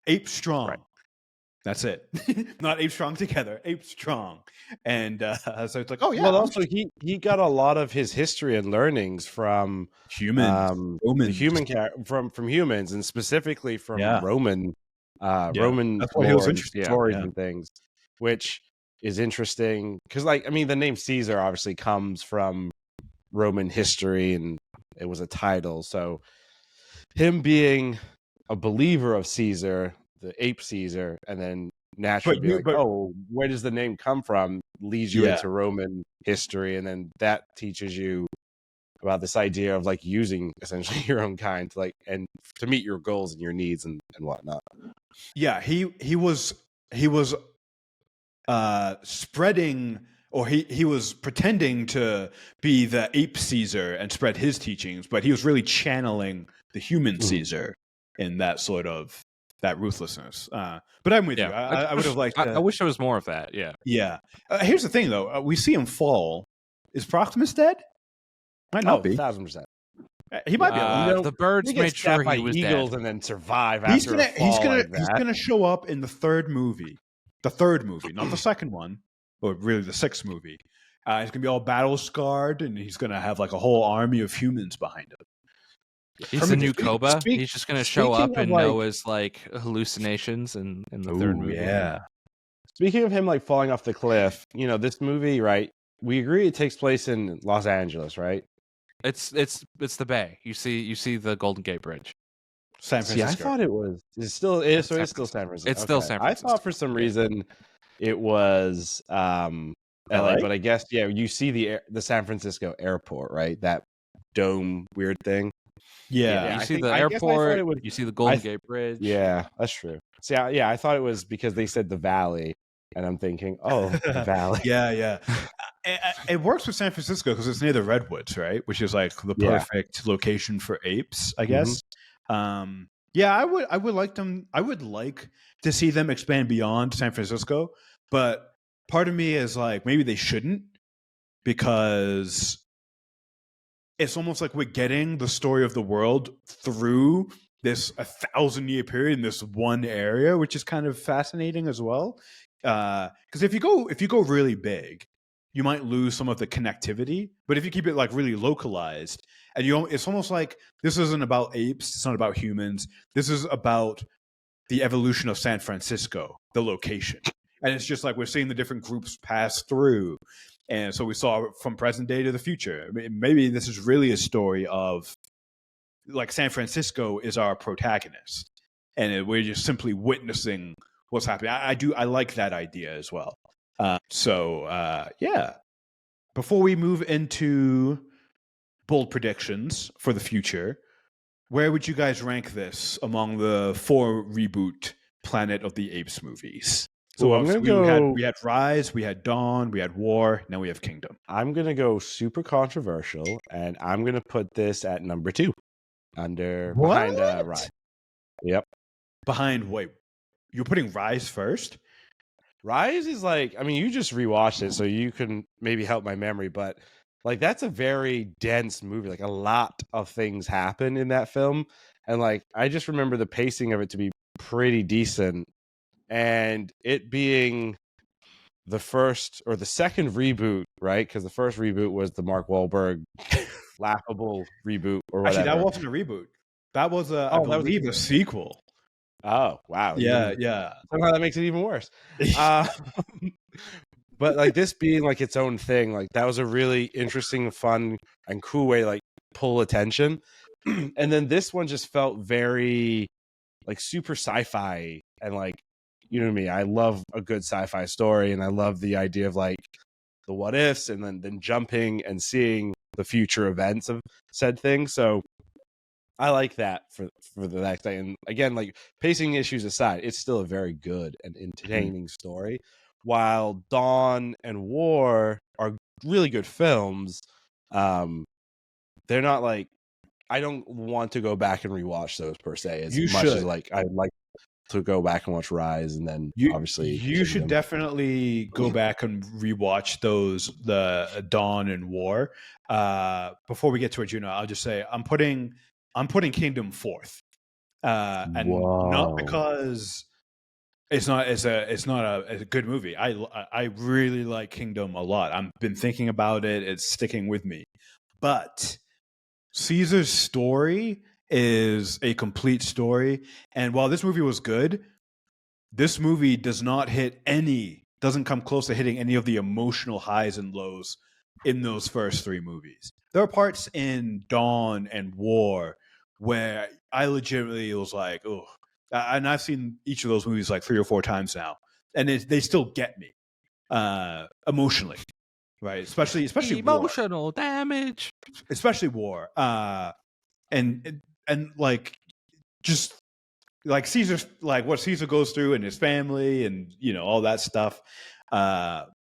Ape strong. Right. That's it. Not ape strong together. Ape strong. And so it's like, oh yeah. Well, also he got a lot of his history and learnings from humans, from humans, and specifically from Roman that's why he was interested. Stories and things, which is interesting because, like, I mean, the name Caesar obviously comes from Roman history, and it was a title. So him being a believer of Caesar, the ape Caesar, and then naturally where does the name come from, leads you into Roman history, and then that teaches you about this idea of like using essentially your own kind to and to meet your goals and your needs and whatnot. Yeah, he was spreading, or he was pretending to be the ape Caesar and spread his teachings, but he was really channeling the human Caesar in that sort of that ruthlessness. But I'm with you. I would have liked. I wish there was more of that. Yeah. Yeah. Here's the thing, though. We see him fall. Is Proximus dead? Might not be. 1,000%. He might be. The birds made sure he was eagles dead, and then survive. He's after gonna show up in the third movie, not the second one, or really the sixth movie. He's gonna be all battle scarred, and he's gonna have like a whole army of humans behind him. He's the new Koba. He's just going to show up and know his like hallucinations in the third movie. Yeah. Speaking of him like falling off the cliff, this movie, right? We agree it takes place in Los Angeles, right? It's the Bay. You see the Golden Gate Bridge. San Francisco. See, I thought it was. It's still is. So it's still San Francisco. It's still San Francisco. I thought for some reason it was LA, but I guess you see the San Francisco airport, right? That dome weird thing. Yeah. You I see think the I guess I thought airport. it was. You see the Golden Gate Bridge. Yeah, that's true. See, I thought it was because they said the valley, and I'm thinking, oh, the valley. Yeah. It works with San Francisco because it's near the redwoods, right? Which is like the Yeah. perfect location for apes, I Mhm. guess. Yeah, I would like them. I would like to see them expand beyond San Francisco, but part of me is like maybe they shouldn't because it's almost like we're getting the story of the world through this 1,000-year period in this one area, which is kind of fascinating as well. Because if you go really big, you might lose some of the connectivity. But if you keep it like really localized, and it's almost like this isn't about apes, it's not about humans. This is about the evolution of San Francisco, the location, and it's just like we're seeing the different groups pass through. And so we saw from present day to the future. Maybe this is really a story of like San Francisco is our protagonist, and we're just simply witnessing what's happening. I like that idea as well. Yeah. Before we move into bold predictions for the future, where would you guys rank this among the 4 reboot Planet of the Apes movies? So I'm gonna go. we had Rise, we had Dawn, we had War, now we have Kingdom. I'm gonna go super controversial, and I'm gonna put this at number 2, behind Rise. Yep. Behind wait, you're putting Rise first? Rise is like, I mean, you just rewatched it, so you can maybe help my memory, but like that's a very dense movie. Like a lot of things happen in that film, and like I just remember the pacing of it to be pretty decent, and it being the first or the second reboot, right? Because the first reboot was the Mark Wahlberg laughable reboot or whatever. Actually, that wasn't a reboot. That was I believe a sequel. Oh wow! Yeah. Somehow that makes it even worse. But like this being like its own thing, like that was a really interesting, fun, and cool way to like pull attention. And then this one just felt very like super sci-fi, and like, you know me, I love a good sci-fi story, and I love the idea of like the what ifs and then jumping and seeing the future events of said thing. So I like that for the next day. And again, like pacing issues aside, it's still a very good and entertaining story. While Dawn and War are really good films, they're not like, I don't want to go back and rewatch those per se as much as like I'd like to go back and watch Rise, and then obviously you should definitely go back and rewatch the Dawn and War. Before we get to it, Juno, I'll just say I'm putting Kingdom fourth, and not because it's not a good movie. I really like Kingdom a lot. I've been thinking about it. It's sticking with me, but Caesar's story is a complete story, and while this movie was good, this movie doesn't come close to hitting any of the emotional highs and lows in those first 3 movies. There are parts in Dawn and War where I legitimately was like, oh, and I've seen each of those movies like 3 or 4 times now, and they still get me emotionally, right? Especially emotional War. Damage, especially War, and like just like Caesar's, like what Caesar goes through and his family, and all that stuff.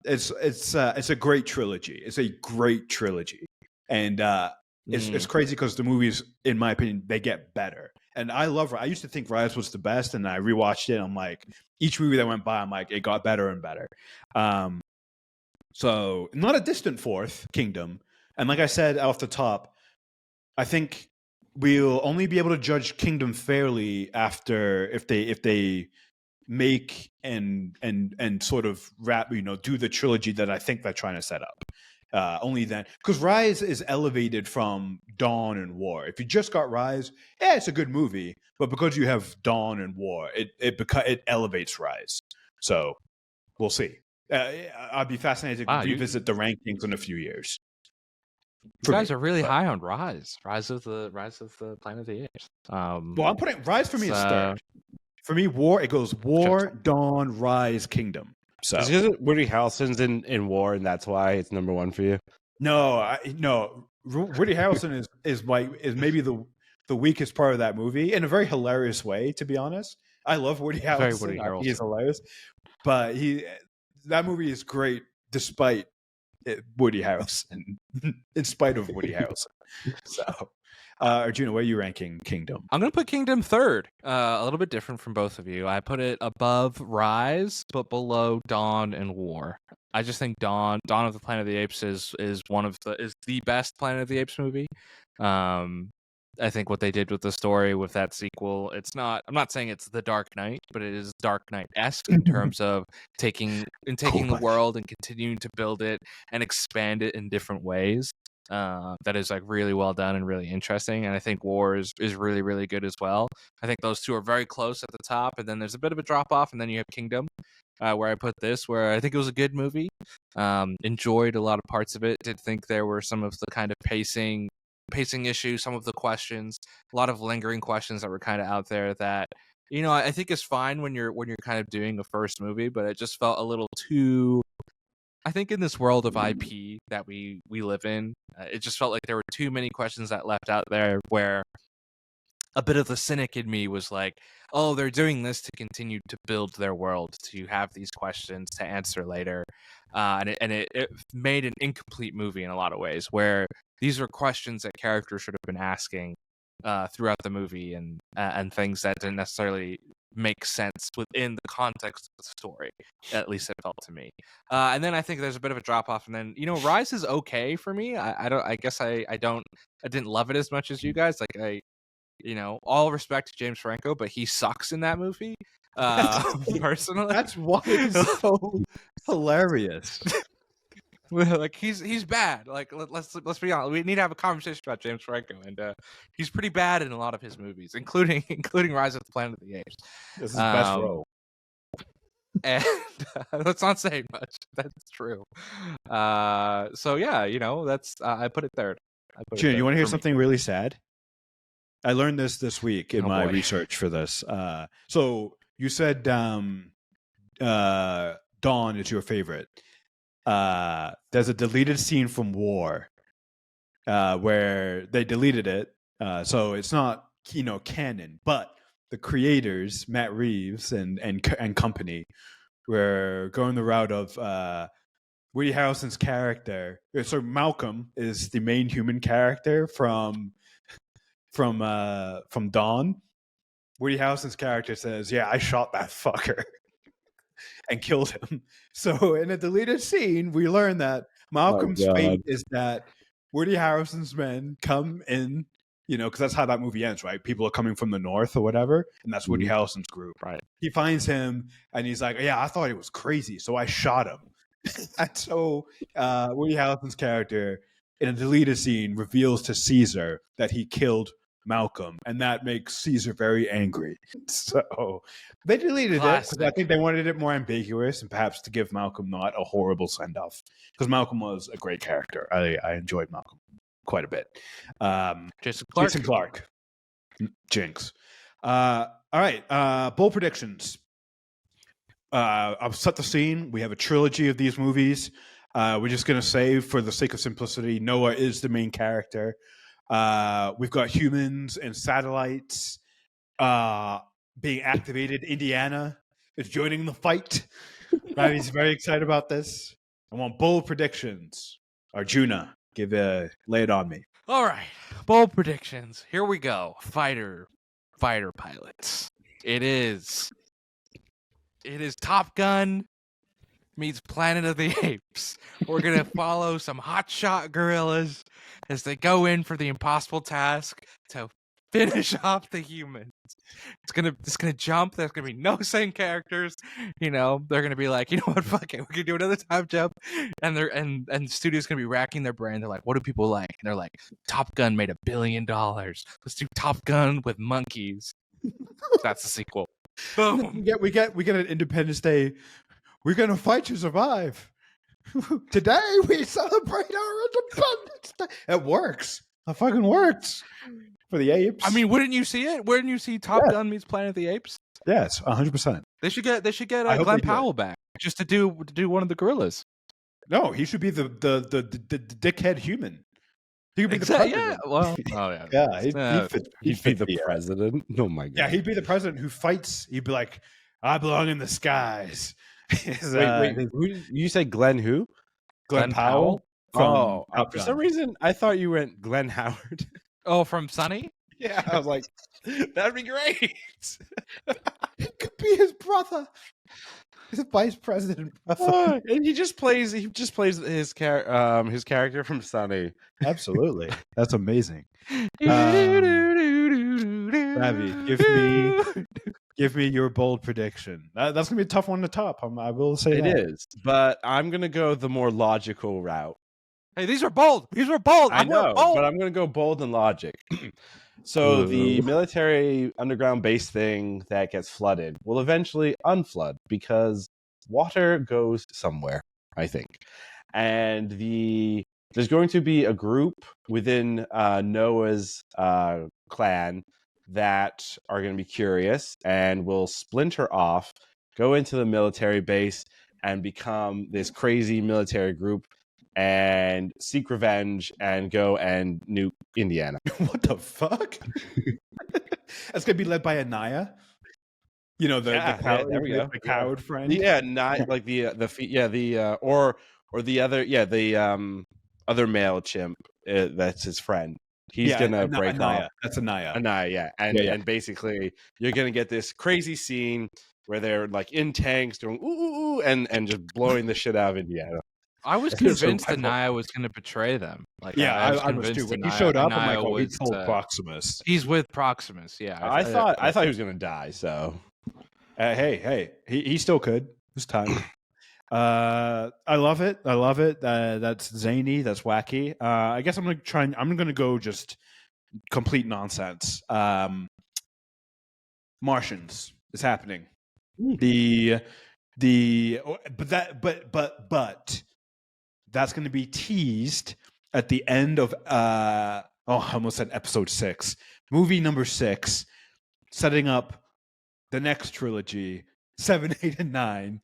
It's a great trilogy. It's a great trilogy, and it's crazy because the movies, in my opinion, they get better. And I used to think Rise was the best, and I rewatched it. And I'm like, each movie that went by, I'm like, it got better and better. So not a distant fourth, Kingdom. And like I said off the top, I think we'll only be able to judge Kingdom fairly after if they make and sort of do the trilogy that I think they're trying to set up. Only then, because Rise is elevated from Dawn and War. If you just got Rise, it's a good movie, but because you have Dawn and War, it elevates Rise. So we'll see. I'd be fascinated to revisit the rankings in a few years. You guys are really high on Rise of the Planet of the Apes. Well, I'm putting Rise for me is third. For me, War, it goes War, Dawn, Rise, Kingdom. So is it Woody Harrelson's in War, and that's why it's number 1 for you? No. Woody Harrelson is maybe the weakest part of that movie in a very hilarious way, to be honest. I love Woody Very Harrelson. Woody I think he's Harrelson. hilarious. But that movie is great despite Woody Harrelson, in spite of Woody Harrelson. So, Arjuna, where are you ranking Kingdom? I'm going to put Kingdom third. A little bit different from both of you. I put it above Rise, but below Dawn and War. I just think Dawn of the Planet of the Apes is the best Planet of the Apes movie. I think what they did with the story with that sequel, I'm not saying it's The Dark Knight, but it is Dark Knight-esque in terms of taking the world and continuing to build it and expand it in different ways. That is like really well done and really interesting. And I think War is really, really good as well. I think those two are very close at the top, and then there's a bit of a drop off, and then you have Kingdom, where I put this, where I think it was a good movie. Enjoyed a lot of parts of it. Did think there were some of the kind of pacing issues, some of the questions, a lot of lingering questions that were kind of out there that, I think is fine when you're kind of doing a first movie, but it just felt a little too, I think in this world of IP that we live in, it just felt like there were too many questions that left out there, where a bit of the cynic in me was like, oh, they're doing this to continue to build their world, to have these questions to answer later. And it made an incomplete movie in a lot of ways, where these are questions that characters should have been asking throughout the movie, and things that didn't necessarily make sense within the context of the story. At least it felt to me. And then I think there's a bit of a drop off, and then Rise is okay for me. I guess I didn't love it as much as you guys. Like all respect to James Franco, but he sucks in that movie. Personally, That's why it's so hilarious. Like he's bad. Like let's be honest. We need to have a conversation about James Franco, and he's pretty bad in a lot of his movies, including Rise of the Planet of the Apes. This is best role. And that's not saying much. That's true. So yeah, that's I put it third. June, you want to hear something really sad? I learned this week in my boy. research for this. So you said Dawn is your favorite. There's a deleted scene from War where they deleted it, so it's not canon. But the creators, Matt Reeves and company, were going the route of Woody Harrelson's character. So Malcolm is the main human character from Dawn. Woody Harrelson's character says, "Yeah, I shot that fucker." And killed him. So in a deleted scene, we learn that Malcolm's fate is that Woody Harrelson's men come in, because that's how that movie ends, right? People are coming from the north or whatever, and that's Woody Harrelson's group. Right. He finds him, and he's like, "Yeah, I thought he was crazy, so I shot him." And so Woody Harrelson's character, in a deleted scene, reveals to Caesar that he killed Malcolm, and that makes Caesar very angry. So they deleted it because I think they wanted it more ambiguous and perhaps to give Malcolm not a horrible send-off, because Malcolm was a great character. I enjoyed Malcolm quite a bit. Jason Clarke. Jinx. All right, bold predictions. I'll set the scene. We have a trilogy of these movies. We're just going to say, for the sake of simplicity, Noah is the main character. We've got humans and satellites being activated. Indiana is joining the fight. He's very excited about this. I want bold predictions. Arjuna, lay it on me. All right, bold predictions. Here we go. Fighter pilots. It is Top Gun meets Planet of the Apes. We're gonna follow some hotshot gorillas as they go in for the impossible task to finish off the humans. It's gonna jump. There's gonna be no same characters. They're gonna be like, what, fuck it, we're gonna do another time jump. And the studio's gonna be racking their brain. They're like, what do people like? And they're like, Top Gun made $1 billion. Let's do Top Gun with monkeys. That's the sequel. Boom. We get an Independence Day. We're gonna fight to survive. Today we celebrate our Independence Day. It works. It fucking works for the apes. I mean, wouldn't you see it? Wouldn't you see Top Gun meets Planet of the Apes? Yes, 100%. They should get Glenn Powell back just to do one of the gorillas. No, he should be the dickhead human. He could be the Exactly. president. Yeah. Well. Oh yeah. Yeah, he'd He'd be the president. Oh my god. Yeah, he'd be the president who fights. He'd be like, "I belong in the skies." Wait. Who did you say? Glenn who? Glenn Powell. From Top For Gun. some reason, I thought you went Glenn Howard. Oh, from Sunny. Yeah, I was like, that'd be great. It could be his brother. His vice president brother. And he just plays his character from Sunny. Absolutely, that's amazing. Ravi, give me your bold prediction. That's gonna be a tough one to top. I will say It is, but I'm gonna go the more logical route. Hey, these are bold. These are bold. I know, but I'm gonna go bold and logic. So the military underground base thing that gets flooded will eventually unflood because water goes somewhere, I think. And there's going to be a group within Noah's clan that are going to be curious and will splinter off, go into the military base, and become this crazy military group and seek revenge and go and nuke Indiana. What the fuck? That's gonna be led by Anaya. You know, the coward friend. Yeah, not like the other male chimp. That's his friend. He's gonna break Anaya. off. That's Anaya. Anaya, yeah, and basically you're gonna get this crazy scene where they're like in tanks doing ooh ooh ooh and just blowing the shit out of Indiana. I was convinced Anaya was going to betray them. Like, I was too. When he showed up, I'm like, oh, he told Proximus. He's with Proximus. Yeah, I thought he was going to die. So, hey, he still could. This time. I love it. That's zany. That's wacky. I guess I'm gonna go just complete nonsense. Martians is happening. But that's going to be teased at the end of I almost said episode 6, movie number 6, setting up the next trilogy, 7, 8, and 9,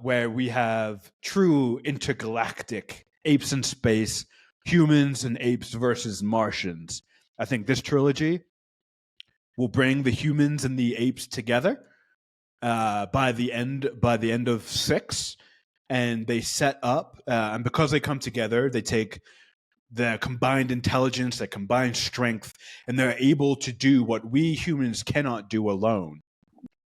where we have true intergalactic apes in space, humans and apes versus Martians. I think this trilogy will bring the humans and the apes together by the end of 6. And they set up, and because they come together, they take their combined intelligence, their combined strength, and they're able to do what we humans cannot do alone.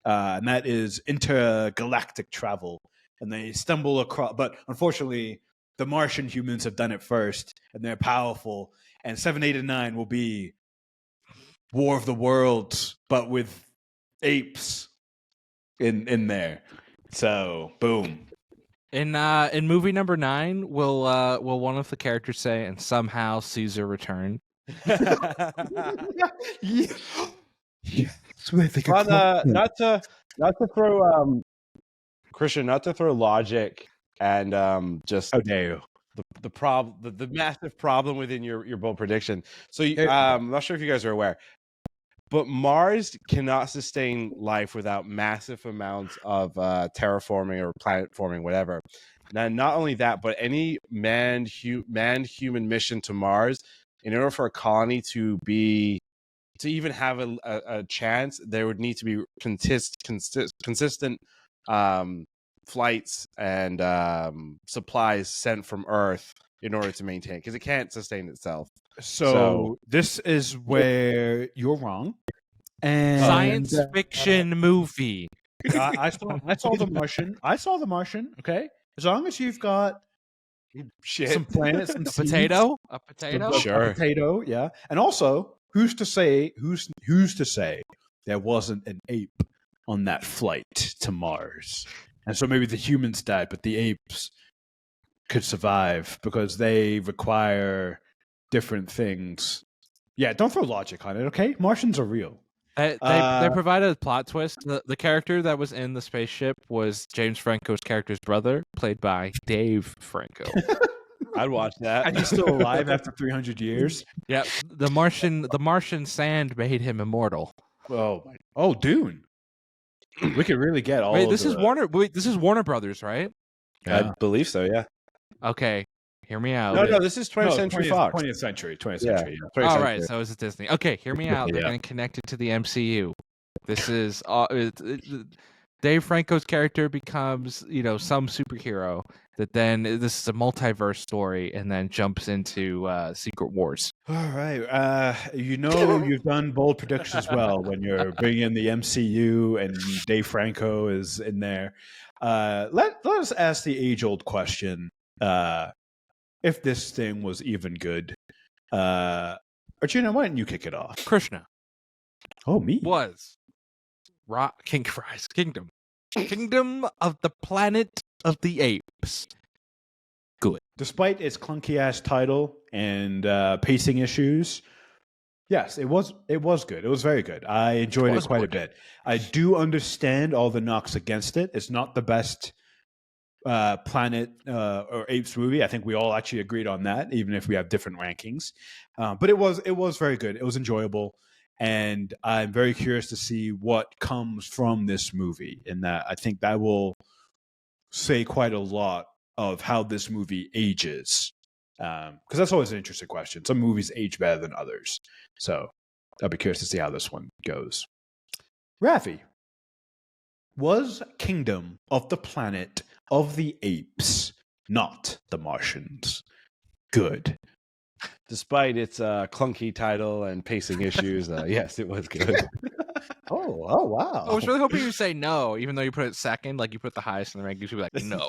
And that is intergalactic travel. And they stumble across, but unfortunately, the Martian humans have done it first, and they're powerful. And 7, 8, and 9 will be War of the Worlds, but with apes in there. So, boom. In movie number 9, will one of the characters say, "And somehow Caesar returned"? Yeah. Not to throw Christian, not to throw logic and just how dare you. The massive problem within your bold prediction. So I'm not sure if you guys are aware, but Mars cannot sustain life without massive amounts of terraforming or planet forming, whatever. Now, not only that, but any manned human mission to Mars, in order for a colony to even have a chance, there would need to be consistent flights and supplies sent from Earth in order to maintain, because it can't sustain itself. So this is where you're wrong. And Science fiction movie. I saw the Martian. Okay, as long as you've got some planets and a potato, sure, a potato, yeah. And also, who's to say there wasn't an ape on that flight to Mars? And so maybe the humans died, but the apes could survive because they require different things. Yeah, don't throw logic on it, okay? Martians are real. They provided a plot twist. The character that was in the spaceship was James Franco's character's brother, played by Dave Franco. I'd watch that. And he's still alive after 300 years. Yeah, the Martian sand made him immortal. Oh, Dune. We could really get all. This is Warner Brothers, right? Yeah. I believe so. Yeah. Okay. hear me out. No, this is 20th Century Fox. 20th century. 20th Yeah, century. 20th All century. right, so it's Disney. Okay, hear me out. They're Yeah. going to connect it to the MCU. This is Dave Franco's character becomes, some superhero that then this is a multiverse story and then jumps into Secret Wars. All right. You've done bold predictions well when you're bringing in the MCU and Dave Franco is in there. Let us ask the age-old question: if this thing was even good. Arjuna, why don't you kick it off? Krishna Oh, me. was Kingdom of the Planet of the Apes. Good. Despite its clunky-ass title and pacing issues, yes, it was good. It was very good. I enjoyed it quite a bit. I do understand all the knocks against it. It's not the best Planet or Apes movie. I think we all actually agreed on that, even if we have different rankings. But it was very good. It was enjoyable. And I'm very curious to see what comes from this movie. And that I think that will say quite a lot of how this movie ages. Because that's always an interesting question. Some movies age better than others. So I'll be curious to see how this one goes. Rafi, was Kingdom of the Planet of the Apes, not the Martians, good? Despite its clunky title and pacing issues, yes, it was good. Oh, wow. I was really hoping you'd say no, even though you put it second, like you put the highest in the rankings. You'd be like, no.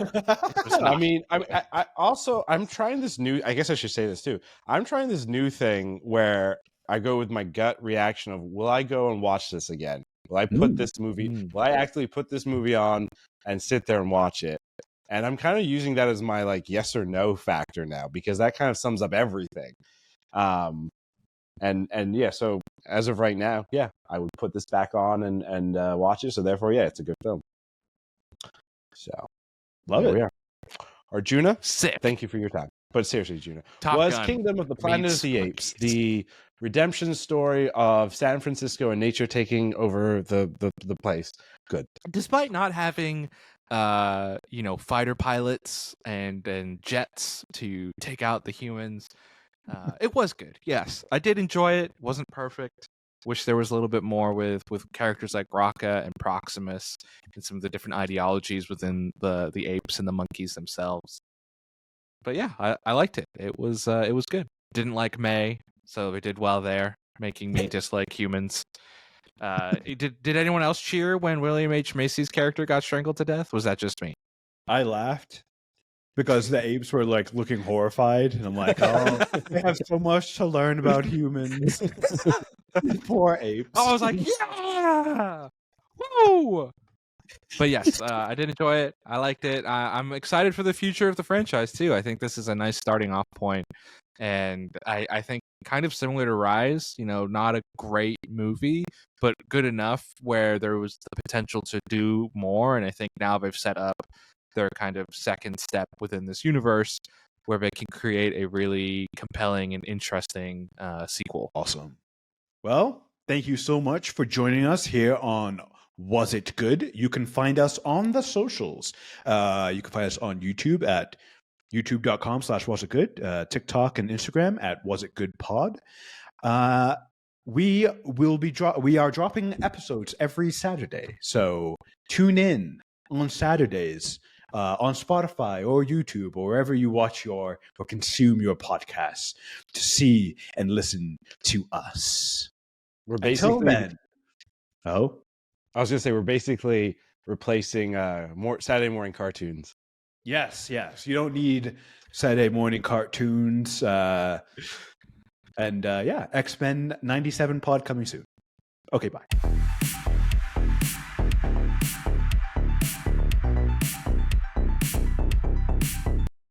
I mean, I'm trying this new. I guess I should say this too. I'm trying this new thing where I go with my gut reaction of, will I go and watch this again? Will I put this movie? Will I actually put this movie on and sit there and watch it? And I'm kind of using that as my like yes or no factor now, because that kind of sums up everything. And yeah, so as of right now, yeah, I would put this back on and watch it. So therefore, yeah, it's a good film. So Love it. We are. Arjuna, Sick. thank you for your time. But seriously, Arjuna, Top was Gun Kingdom of the Planet of the meets Apes the redemption story of San Francisco and nature taking over the place? Good. Despite not having fighter pilots and jets to take out the humans, it was good. Yes, I did enjoy it. Wasn't perfect. Wish there was a little bit more with characters like Raka and Proximus and some of the different ideologies within the apes and the monkeys themselves. But yeah, I liked it. It was good. Didn't like May, so we did well there, making me dislike humans. Did anyone else cheer when William H. Macy's character got strangled to death? Was that just me? I laughed because the apes were like looking horrified, and I'm like, oh, they have so much to learn about humans. Poor apes. Oh, I was like, yeah, woo! But yes, I did enjoy it. I liked it. I'm excited for the future of the franchise too. I think this is a nice starting off point, and I think kind of similar to Rise. Not a great movie, but good enough where there was the potential to do more. And I think now they've set up their kind of second step within this universe where they can create a really compelling and interesting sequel. Awesome. Well, thank you so much for joining us here on Was It Good? You can find us on the socials. You can find us on YouTube at youtube.com/wasitgood, TikTok and Instagram at wasitgoodpod. We are dropping episodes every Saturday, so tune in on Saturdays on Spotify or YouTube or wherever you watch or consume your podcasts to see and listen to us. We're basically. Until then. Oh, I was gonna say we're basically replacing more Saturday morning cartoons. yes. You don't need Saturday morning cartoons. And X-Men 97 pod coming soon. Okay, bye.